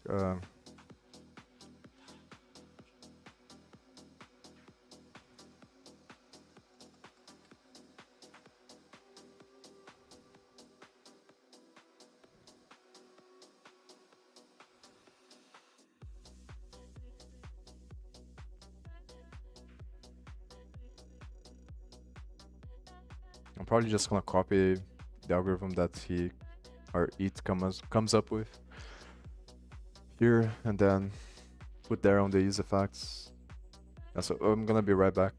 I'm probably just gonna copy the algorithm that he or it comes up with here, and then put there on the use effects. Yeah, so I'm gonna be right back.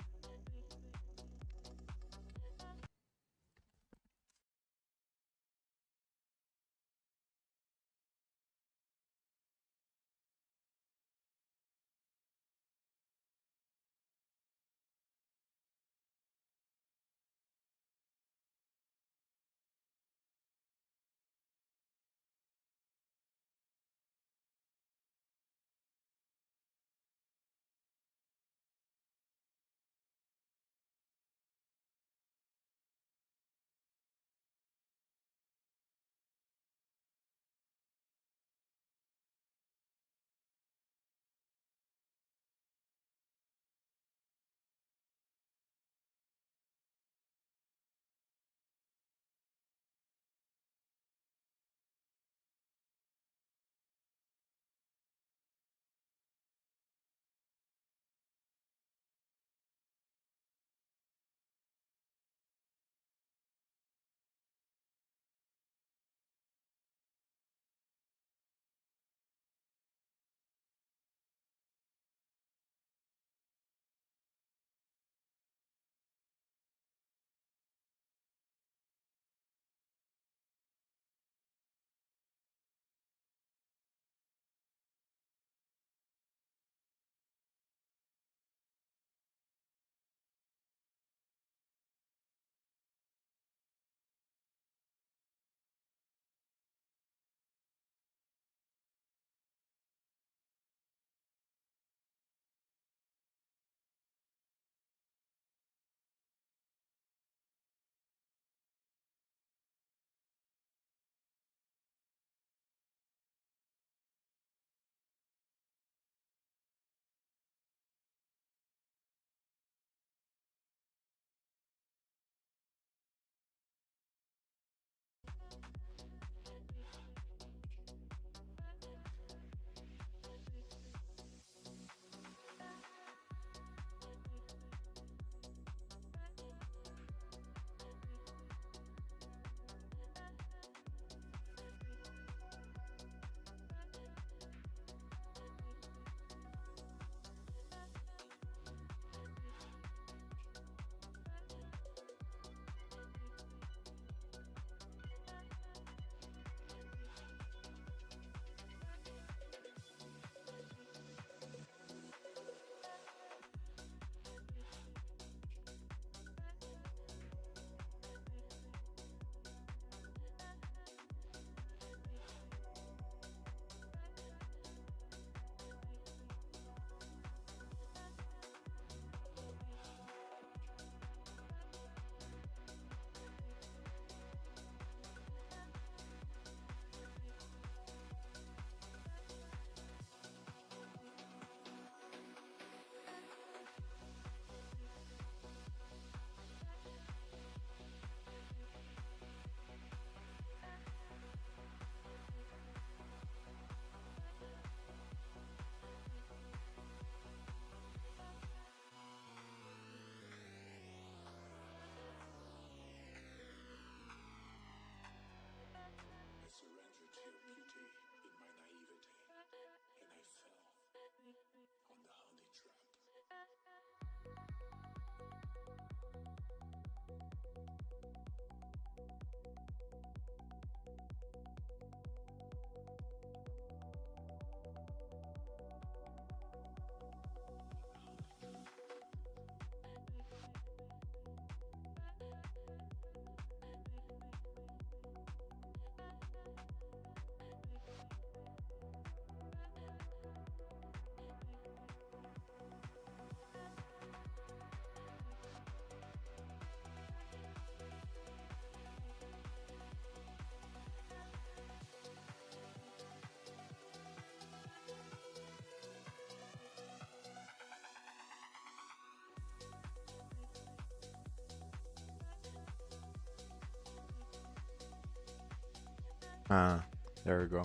Ah, there we go.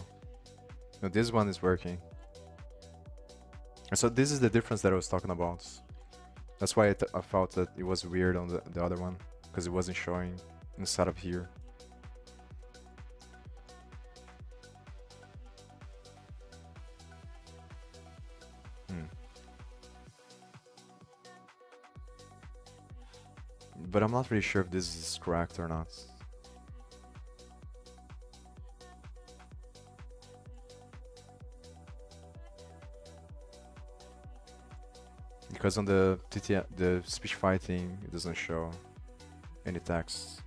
No, this one is working. So this is the difference that I was talking about. That's why I felt that it was weird on the other one, because it wasn't showing in the setup here. But I'm not really sure if this is correct or not. Because on the the Speechify thing, it doesn't show any text.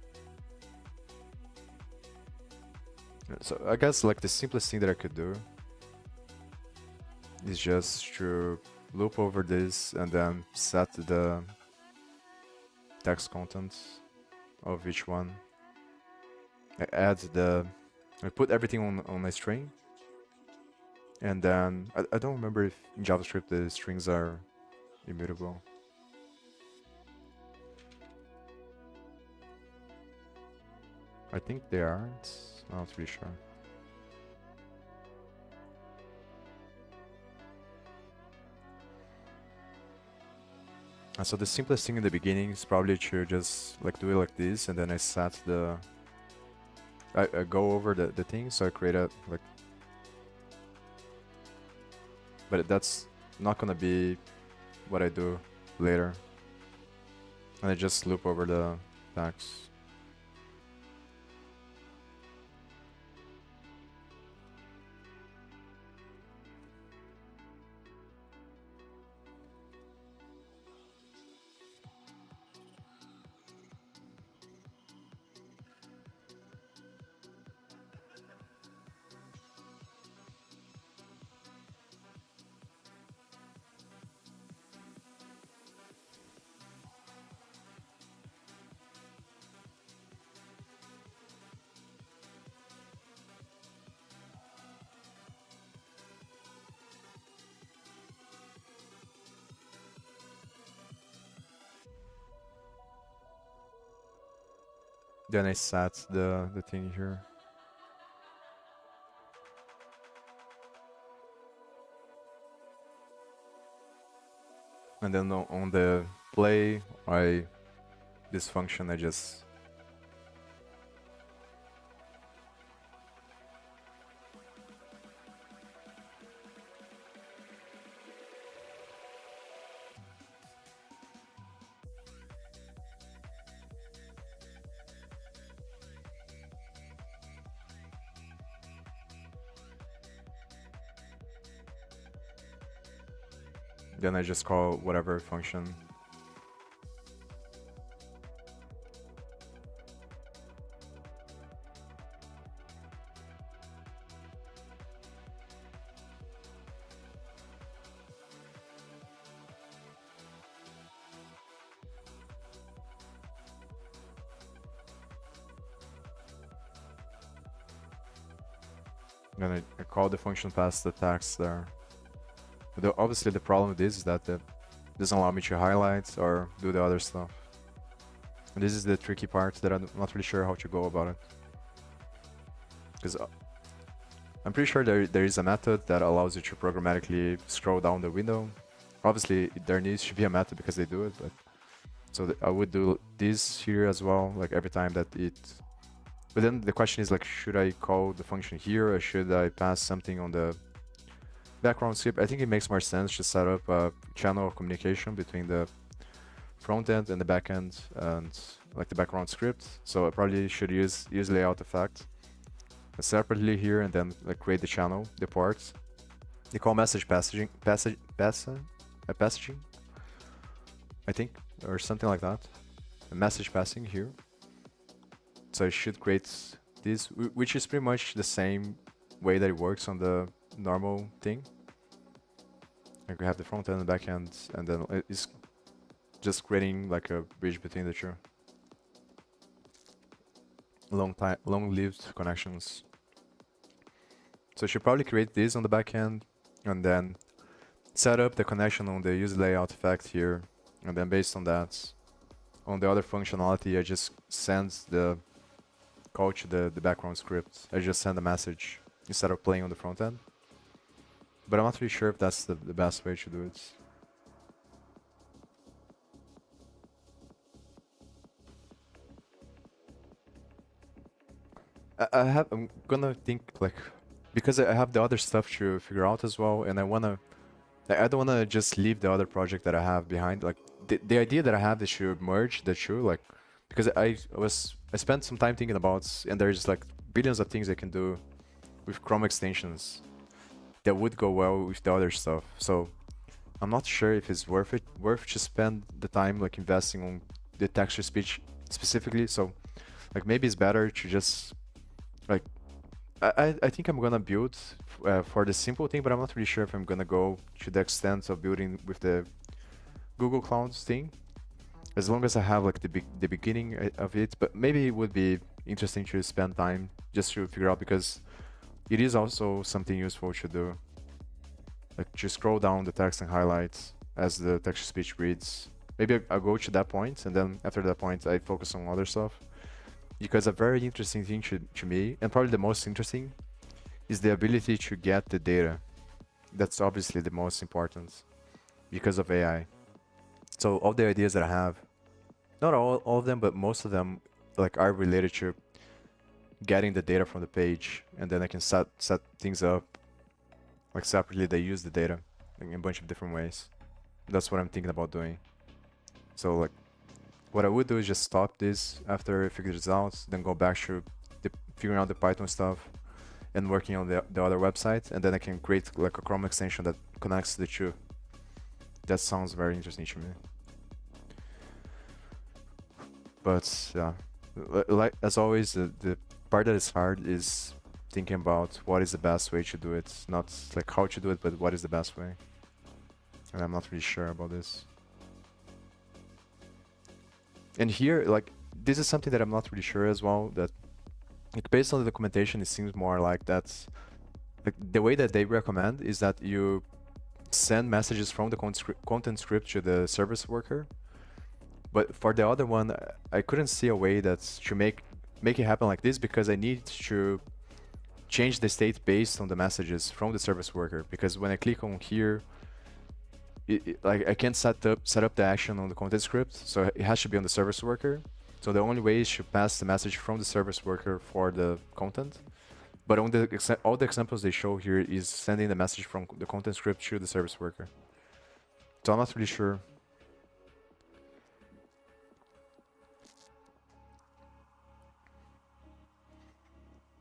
So I guess like the simplest thing that I could do is just to loop over this and then set the text content of each one. I put everything on a string, and then I don't remember if in JavaScript the strings are immutable. I think they aren't. I'm not really sure. And so the simplest thing in the beginning is probably to just like do it like this, and then I set the I go over the thing, so I create a like, but that's not gonna be what I do later, and I just loop over the tags. Then I set the thing here. And then on the play, this function I just call whatever function. Then I call the function past the text there. But obviously the problem with this is that it doesn't allow me to highlight or do the other stuff. And this is the tricky part that I'm not really sure how to go about it. Because I'm pretty sure there is a method that allows you to programmatically scroll down the window. Obviously there needs to be a method because they do it, but so I would do this here as well, like every time that it. But then the question is like, should I call the function here or should I pass something on the background script? I think it makes more sense to set up a channel of communication between the front end and the back end and like the background script. So I probably should use layout effect separately here and then like create the channel, the ports. They call passaging, I think, or something like that. A message passing here. So I should create this, which is pretty much the same way that it works on the normal thing. Like we have the front end and the back end, and then it's just creating like a bridge between the two. Long-lived connections. So I should probably create this on the back end, and then set up the connection on the use layout effect here, and then based on that, on the other functionality, I just send the call to the background script. I just send a message instead of playing on the front end. But I'm not really sure if that's the best way to do it. I'm gonna think like, because I have the other stuff to figure out as well, and I don't wanna just leave the other project that I have behind. Like the idea that I have is to merge the two, like, because I spent some time thinking about, and there's like billions of things I can do with Chrome extensions that would go well with the other stuff. So I'm not sure if it's worth to spend the time like investing on the text to speech specifically. So like maybe it's better to just like I think I'm gonna build for the simple thing, but I'm not really sure if I'm gonna go to the extent of building with the Google Clouds thing. As long as I have like the beginning of it, but maybe it would be interesting to spend time just to figure out, because it is also something useful to do. Like to scroll down the text and highlights as the text to speech reads. Maybe I'll go to that point, and then after that point I focus on other stuff. Because a very interesting thing to me, and probably the most interesting, is the ability to get the data. That's obviously the most important because of AI. So all the ideas that I have, not all of them, but most of them like are related to getting the data from the page, and then I can set things up like separately. They use the data in a bunch of different ways. That's what I'm thinking about doing. So like what I would do is just stop this after I figure this out, then go back to figuring out the Python stuff and working on the other website, and then I can create like a Chrome extension that connects the two. That sounds very interesting to me. But yeah, like as always, the part that is hard is thinking about what is the best way to do it, not like how to do it, but what is the best way. And I'm not really sure about this. And here, like, this is something that I'm not really sure as well, that like based on the documentation, it seems more like that's like the way that they recommend is that you send messages from the content script to the service worker. But for the other one, I couldn't see a way that's to make it happen like this, because I need to change the state based on the messages from the service worker. Because when I click on here, like I can't set up the action on the content script, so it has to be on the service worker. So the only way is to pass the message from the service worker for the content. But on all the examples they show here is sending the message from the content script to the service worker. So I'm not really sure.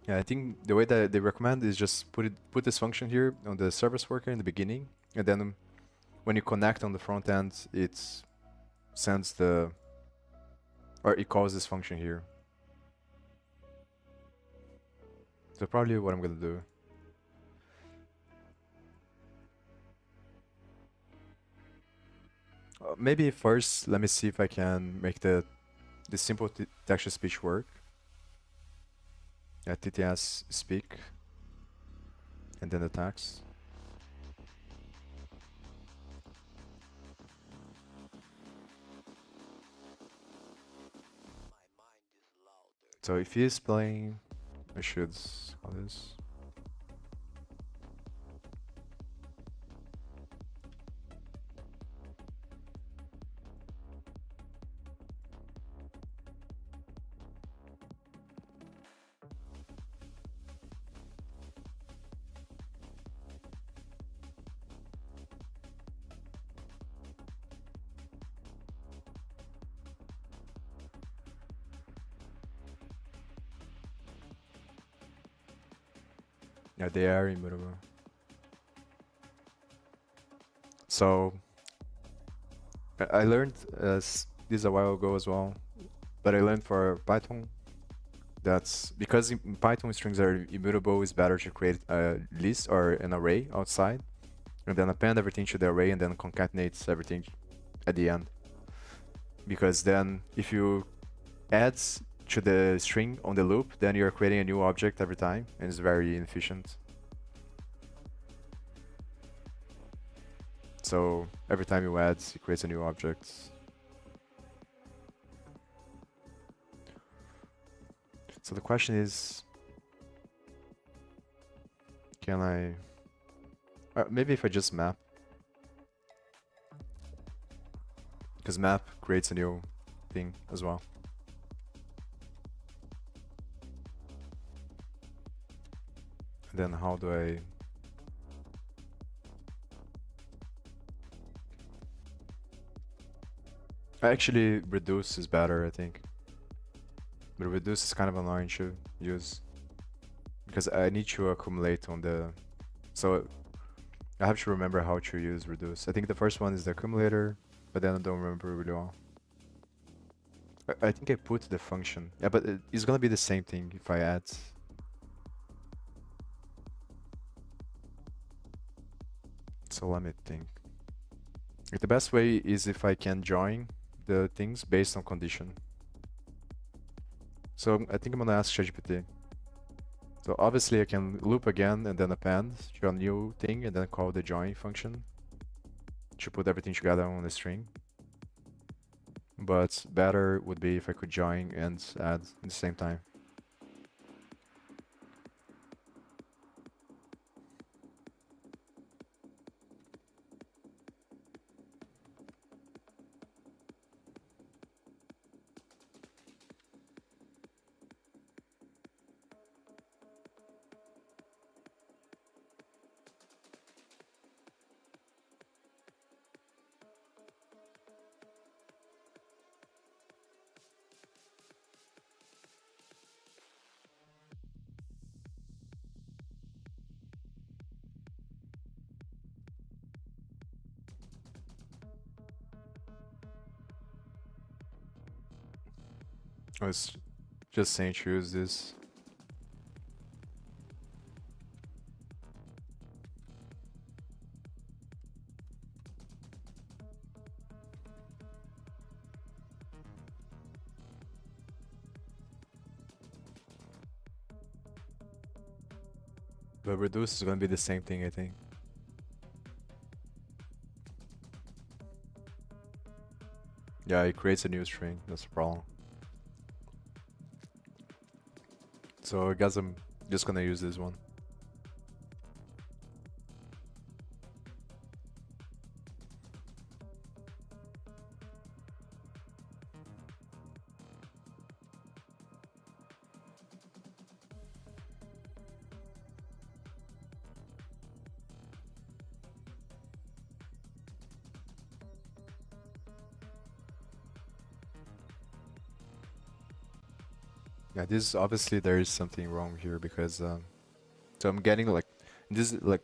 Yeah, I think the way that they recommend is just put this function here on the service worker in the beginning, and then when you connect on the front end, it sends it calls this function here. So probably what I'm gonna do. Maybe first, let me see if I can make the simple text to speech work. Yeah, TTS speak, and then the text. So if he is playing, I should call this. Yeah, they are immutable. So I learned this a while ago as well, but I learned for Python that's because in Python strings are immutable, it's better to create a list or an array outside, and then append everything to the array, and then concatenates everything at the end. Because then if you add to the string on the loop, then you're creating a new object every time, and it's very inefficient. So every time you add, it creates a new object. So the question is, can I... maybe if I just map. Because map creates a new thing as well. And then how do I... Actually, reduce is better, I think. But reduce is kind of annoying to use. Because I need to accumulate on the... So I have to remember how to use reduce. I think the first one is the accumulator, but then I don't remember really well. I think I put the function. Yeah, but it's gonna be the same thing if I add. So let me think. Like the best way is if I can join the things based on condition. So I think I'm gonna ask ChatGPT. So obviously I can loop again and then append to a new thing and then call the join function to put everything together on a string. But better would be if I could join and add at the same time. I was just saying choose this. But reduce is gonna be the same thing, I think. Yeah, it creates a new string, that's the problem. So I guess I'm just gonna use this one. Yeah, this obviously there is something wrong here because so I'm getting like this like,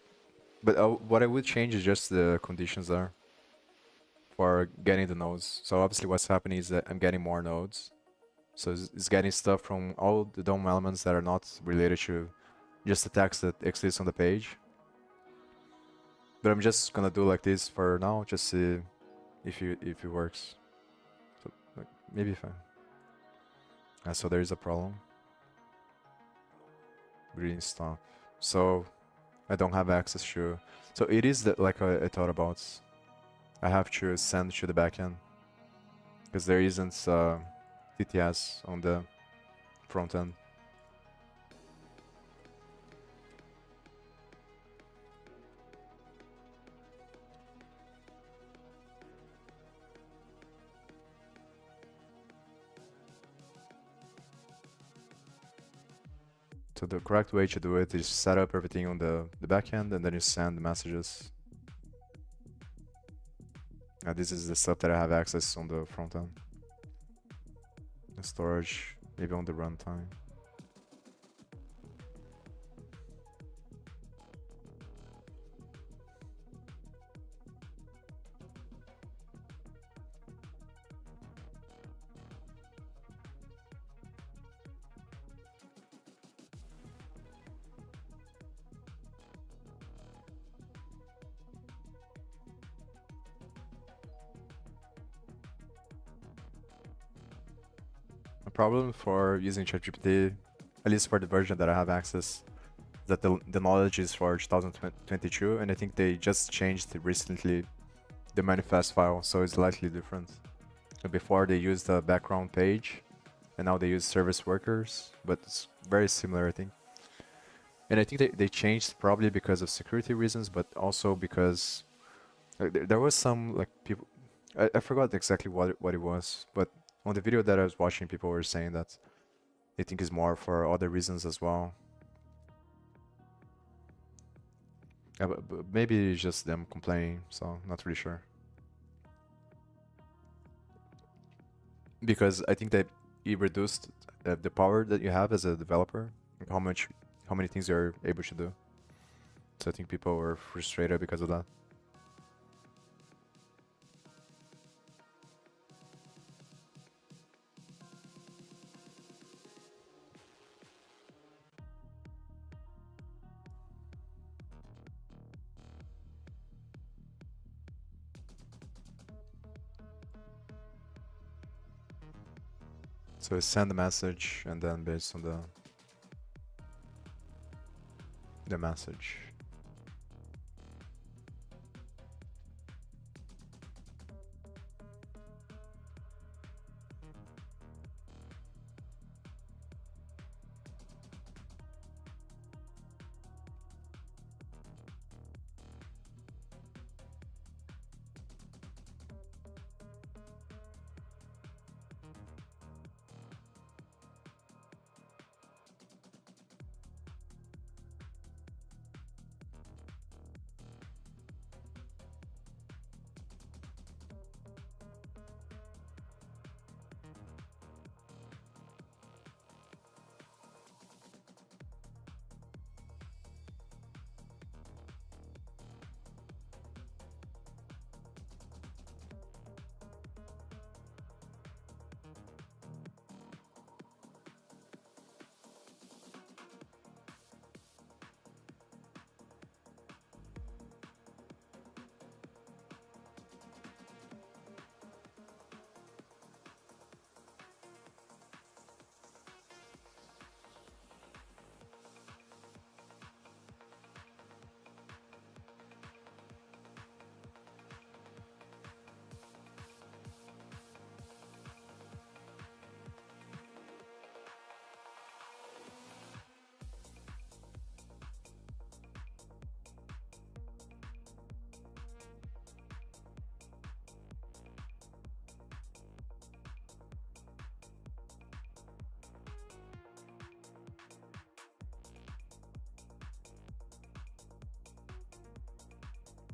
but what I would change is just the conditions there for getting the nodes. So obviously what's happening is that I'm getting more nodes. So it's getting stuff from all the DOM elements that are not related to just the text that exists on the page. But I'm just gonna do like this for now, just see if it works. So like, maybe if I... so there is a problem. Reading stop. So I don't have access to... So it is that like I thought about. I have to send to the backend because there isn't TTS on the front end. So the correct way to do it is set up everything on the backend and then you send the messages. This is the stuff that I have access on the front end. The storage, maybe on the runtime. A problem for using ChatGPT, at least for the version that I have access, that the knowledge is for 2022, and I think they just changed recently the manifest file, so it's slightly different. Before they used the background page, and now they use service workers, but it's very similar, I think. And I think they changed probably because of security reasons, but also because there was some like people. I forgot exactly what it was, but on the video that I was watching, people were saying that they think it's more for other reasons as well. But maybe it's just them complaining, so not really sure. Because I think that it reduced the power that you have as a developer, like how many things you're able to do. So I think people were frustrated because of that. So send the message and then based on the message.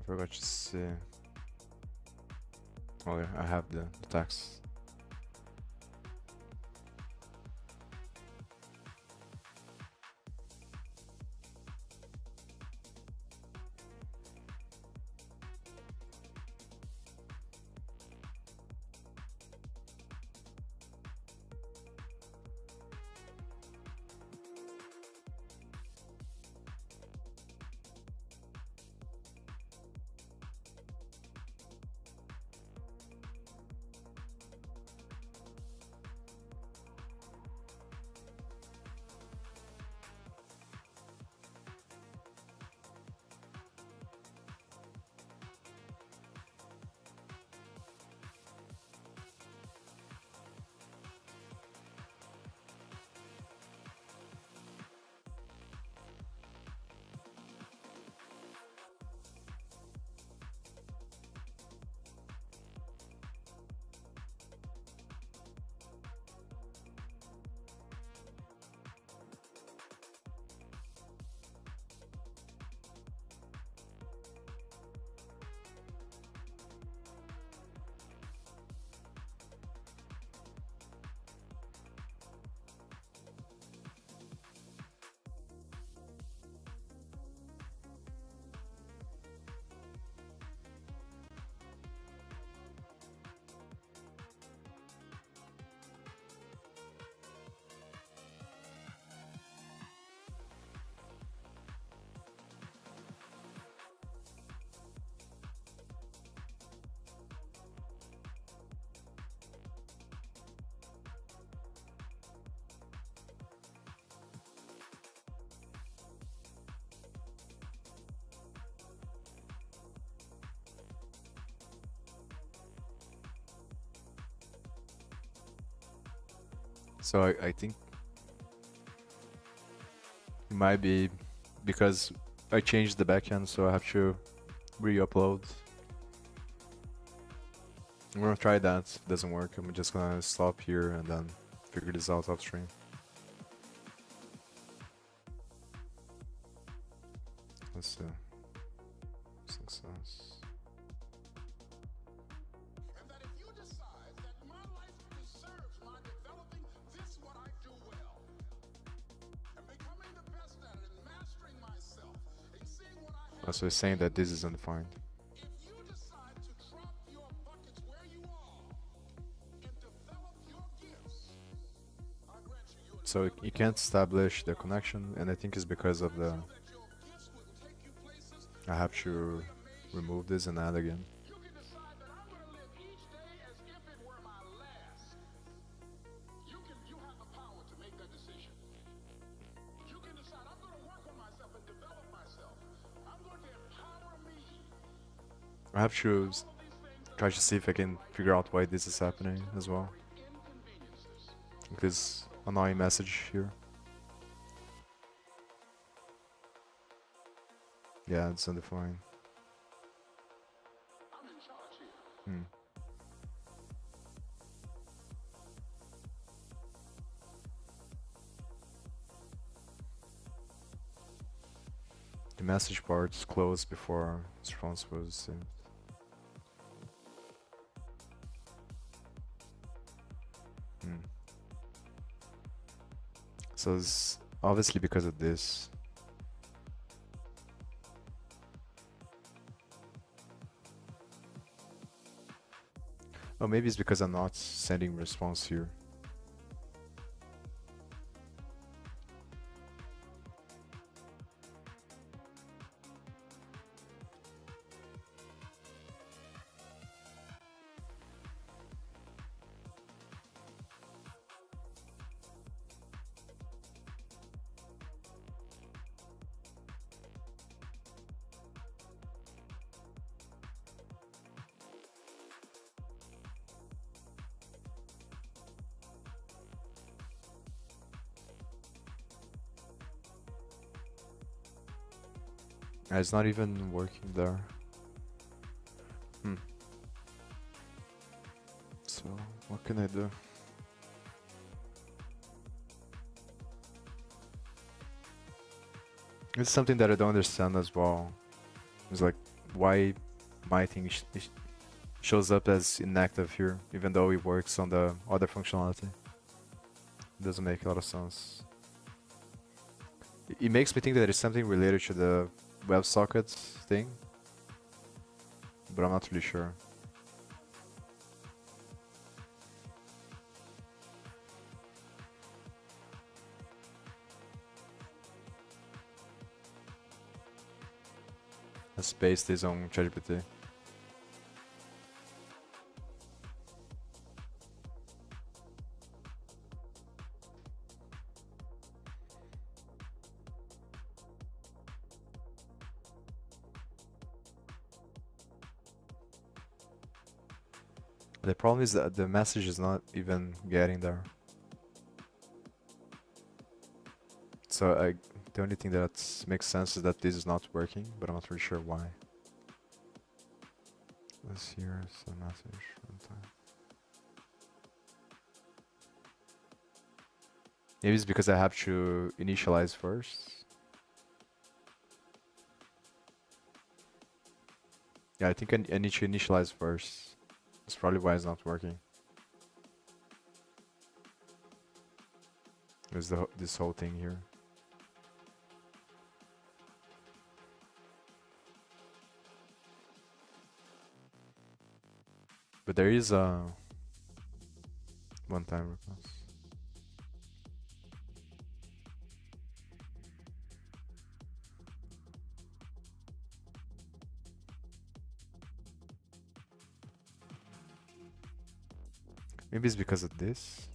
I forgot to see. Oh yeah, I have the text. So I think it might be because I changed the backend, so I have to re-upload. I'm gonna try that. If it doesn't work, I'm just gonna stop here and then figure this out off stream. Let's see. Success. And that if you decide that my life deserves my developing this what I do well, and becoming the best at it and mastering myself and seeing what I have So it's saying that this is undefined. if you decide to drop your buckets where you are and develop your gifts, I grant you you'll So you can't establish the connection, and I think it's because of the. that your gifts will take you places I have to remove this and add again. you can decide that I'm going to live each day as if it were my last. You have the power to make that decision. You can decide I'm going to work on myself and develop myself. I'm going to empower me. I have to All of these things try to see if I can figure out why this is happening as well. inconveniences. This annoying message here. Yeah, it's undefined. I'm in charge here. Hmm. The message part is closed before response was saved. Hmm. So it's obviously because of this. Oh, maybe it's because I'm not sending response here. It's not even working there. Hmm. So, what can I do? It's something that I don't understand as well. It's like, why my thing shows up as inactive here, even though it works on the other functionality. It doesn't make a lot of sense. It makes me think that it's something related to the WebSockets thing, but I'm not really sure. Let's paste this on ChatGPT. The problem is that the message is not even getting there. So the only thing that makes sense is that this is not working, but I'm not really sure why. Let's hear the message sometime. Maybe it's because I have to initialize first. Yeah, I think I need to initialize first. That's probably why it's not working. There's this whole thing here. But there is a one-time request. Maybe it's because of this.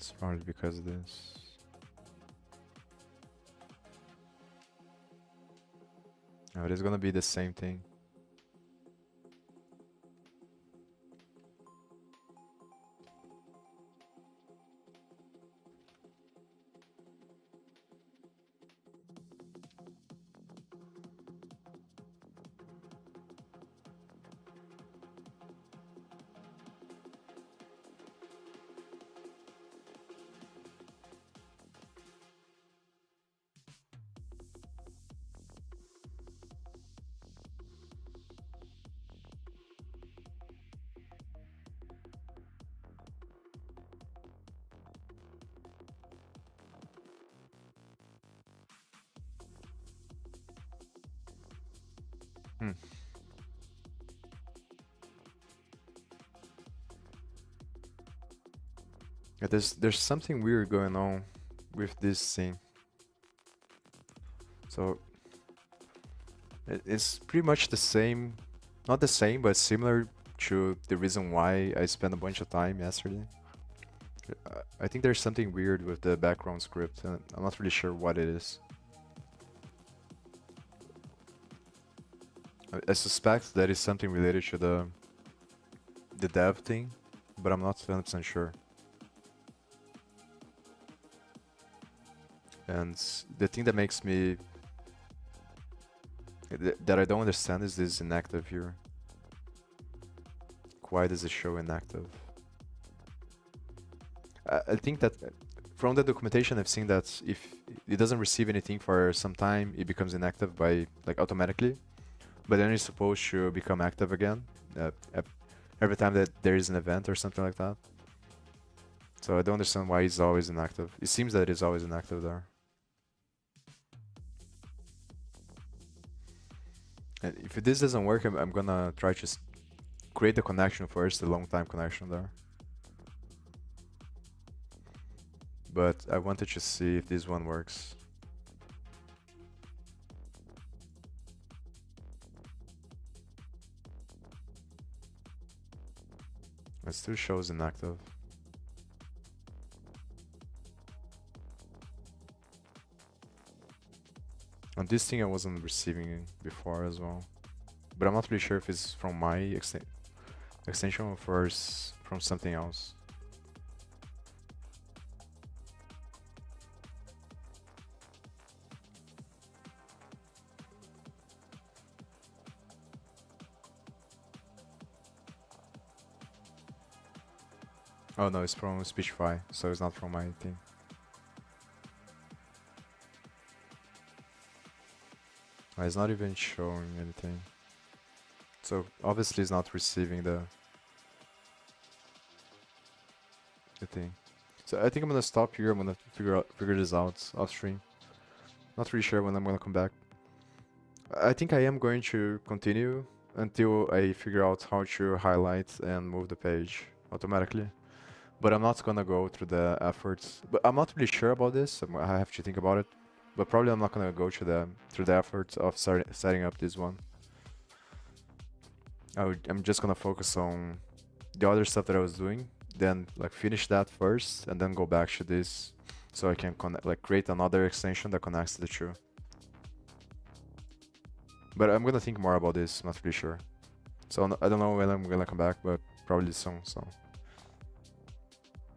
It's probably because of this. Oh, it is gonna be the same thing. Hmm. Yeah, there's something weird going on with this thing. So it's pretty much the same, not the same, but similar to the reason why I spent a bunch of time yesterday. I think there's something weird with the background script, and I'm not really sure what it is. I suspect that is something related to the dev thing, but I'm not 100% sure. And the thing that makes me that I don't understand is this inactive here. Why does it show inactive? I think that from the documentation I've seen that if it doesn't receive anything for some time, it becomes inactive by like automatically, but then it's supposed to become active again every time that there is an event or something like that. So I don't understand why it's always inactive. It seems that it's always inactive there. And if this doesn't work, I'm gonna try to create the connection first, the long time connection there. But I wanted to see if this one works. It still shows inactive. On this thing I wasn't receiving before as well. But I'm not really sure if it's from my extension or first from something else. Oh no, it's from Speechify, so it's not from my thing. It's not even showing anything. So obviously it's not receiving the thing. So I think I'm gonna stop here. I'm gonna figure this out off stream. Not really sure when I'm gonna come back. I think I am going to continue until I figure out how to highlight and move the page automatically. But I'm not gonna go through the efforts. But I'm not really sure about this. I have to think about it. But probably I'm not gonna go through the efforts of setting up this one. I'm just gonna focus on the other stuff that I was doing, then like finish that first, and then go back to this, so I can create another extension that connects the two. But I'm gonna think more about this. Not really sure. So I don't know when I'm gonna come back, but probably soon. So.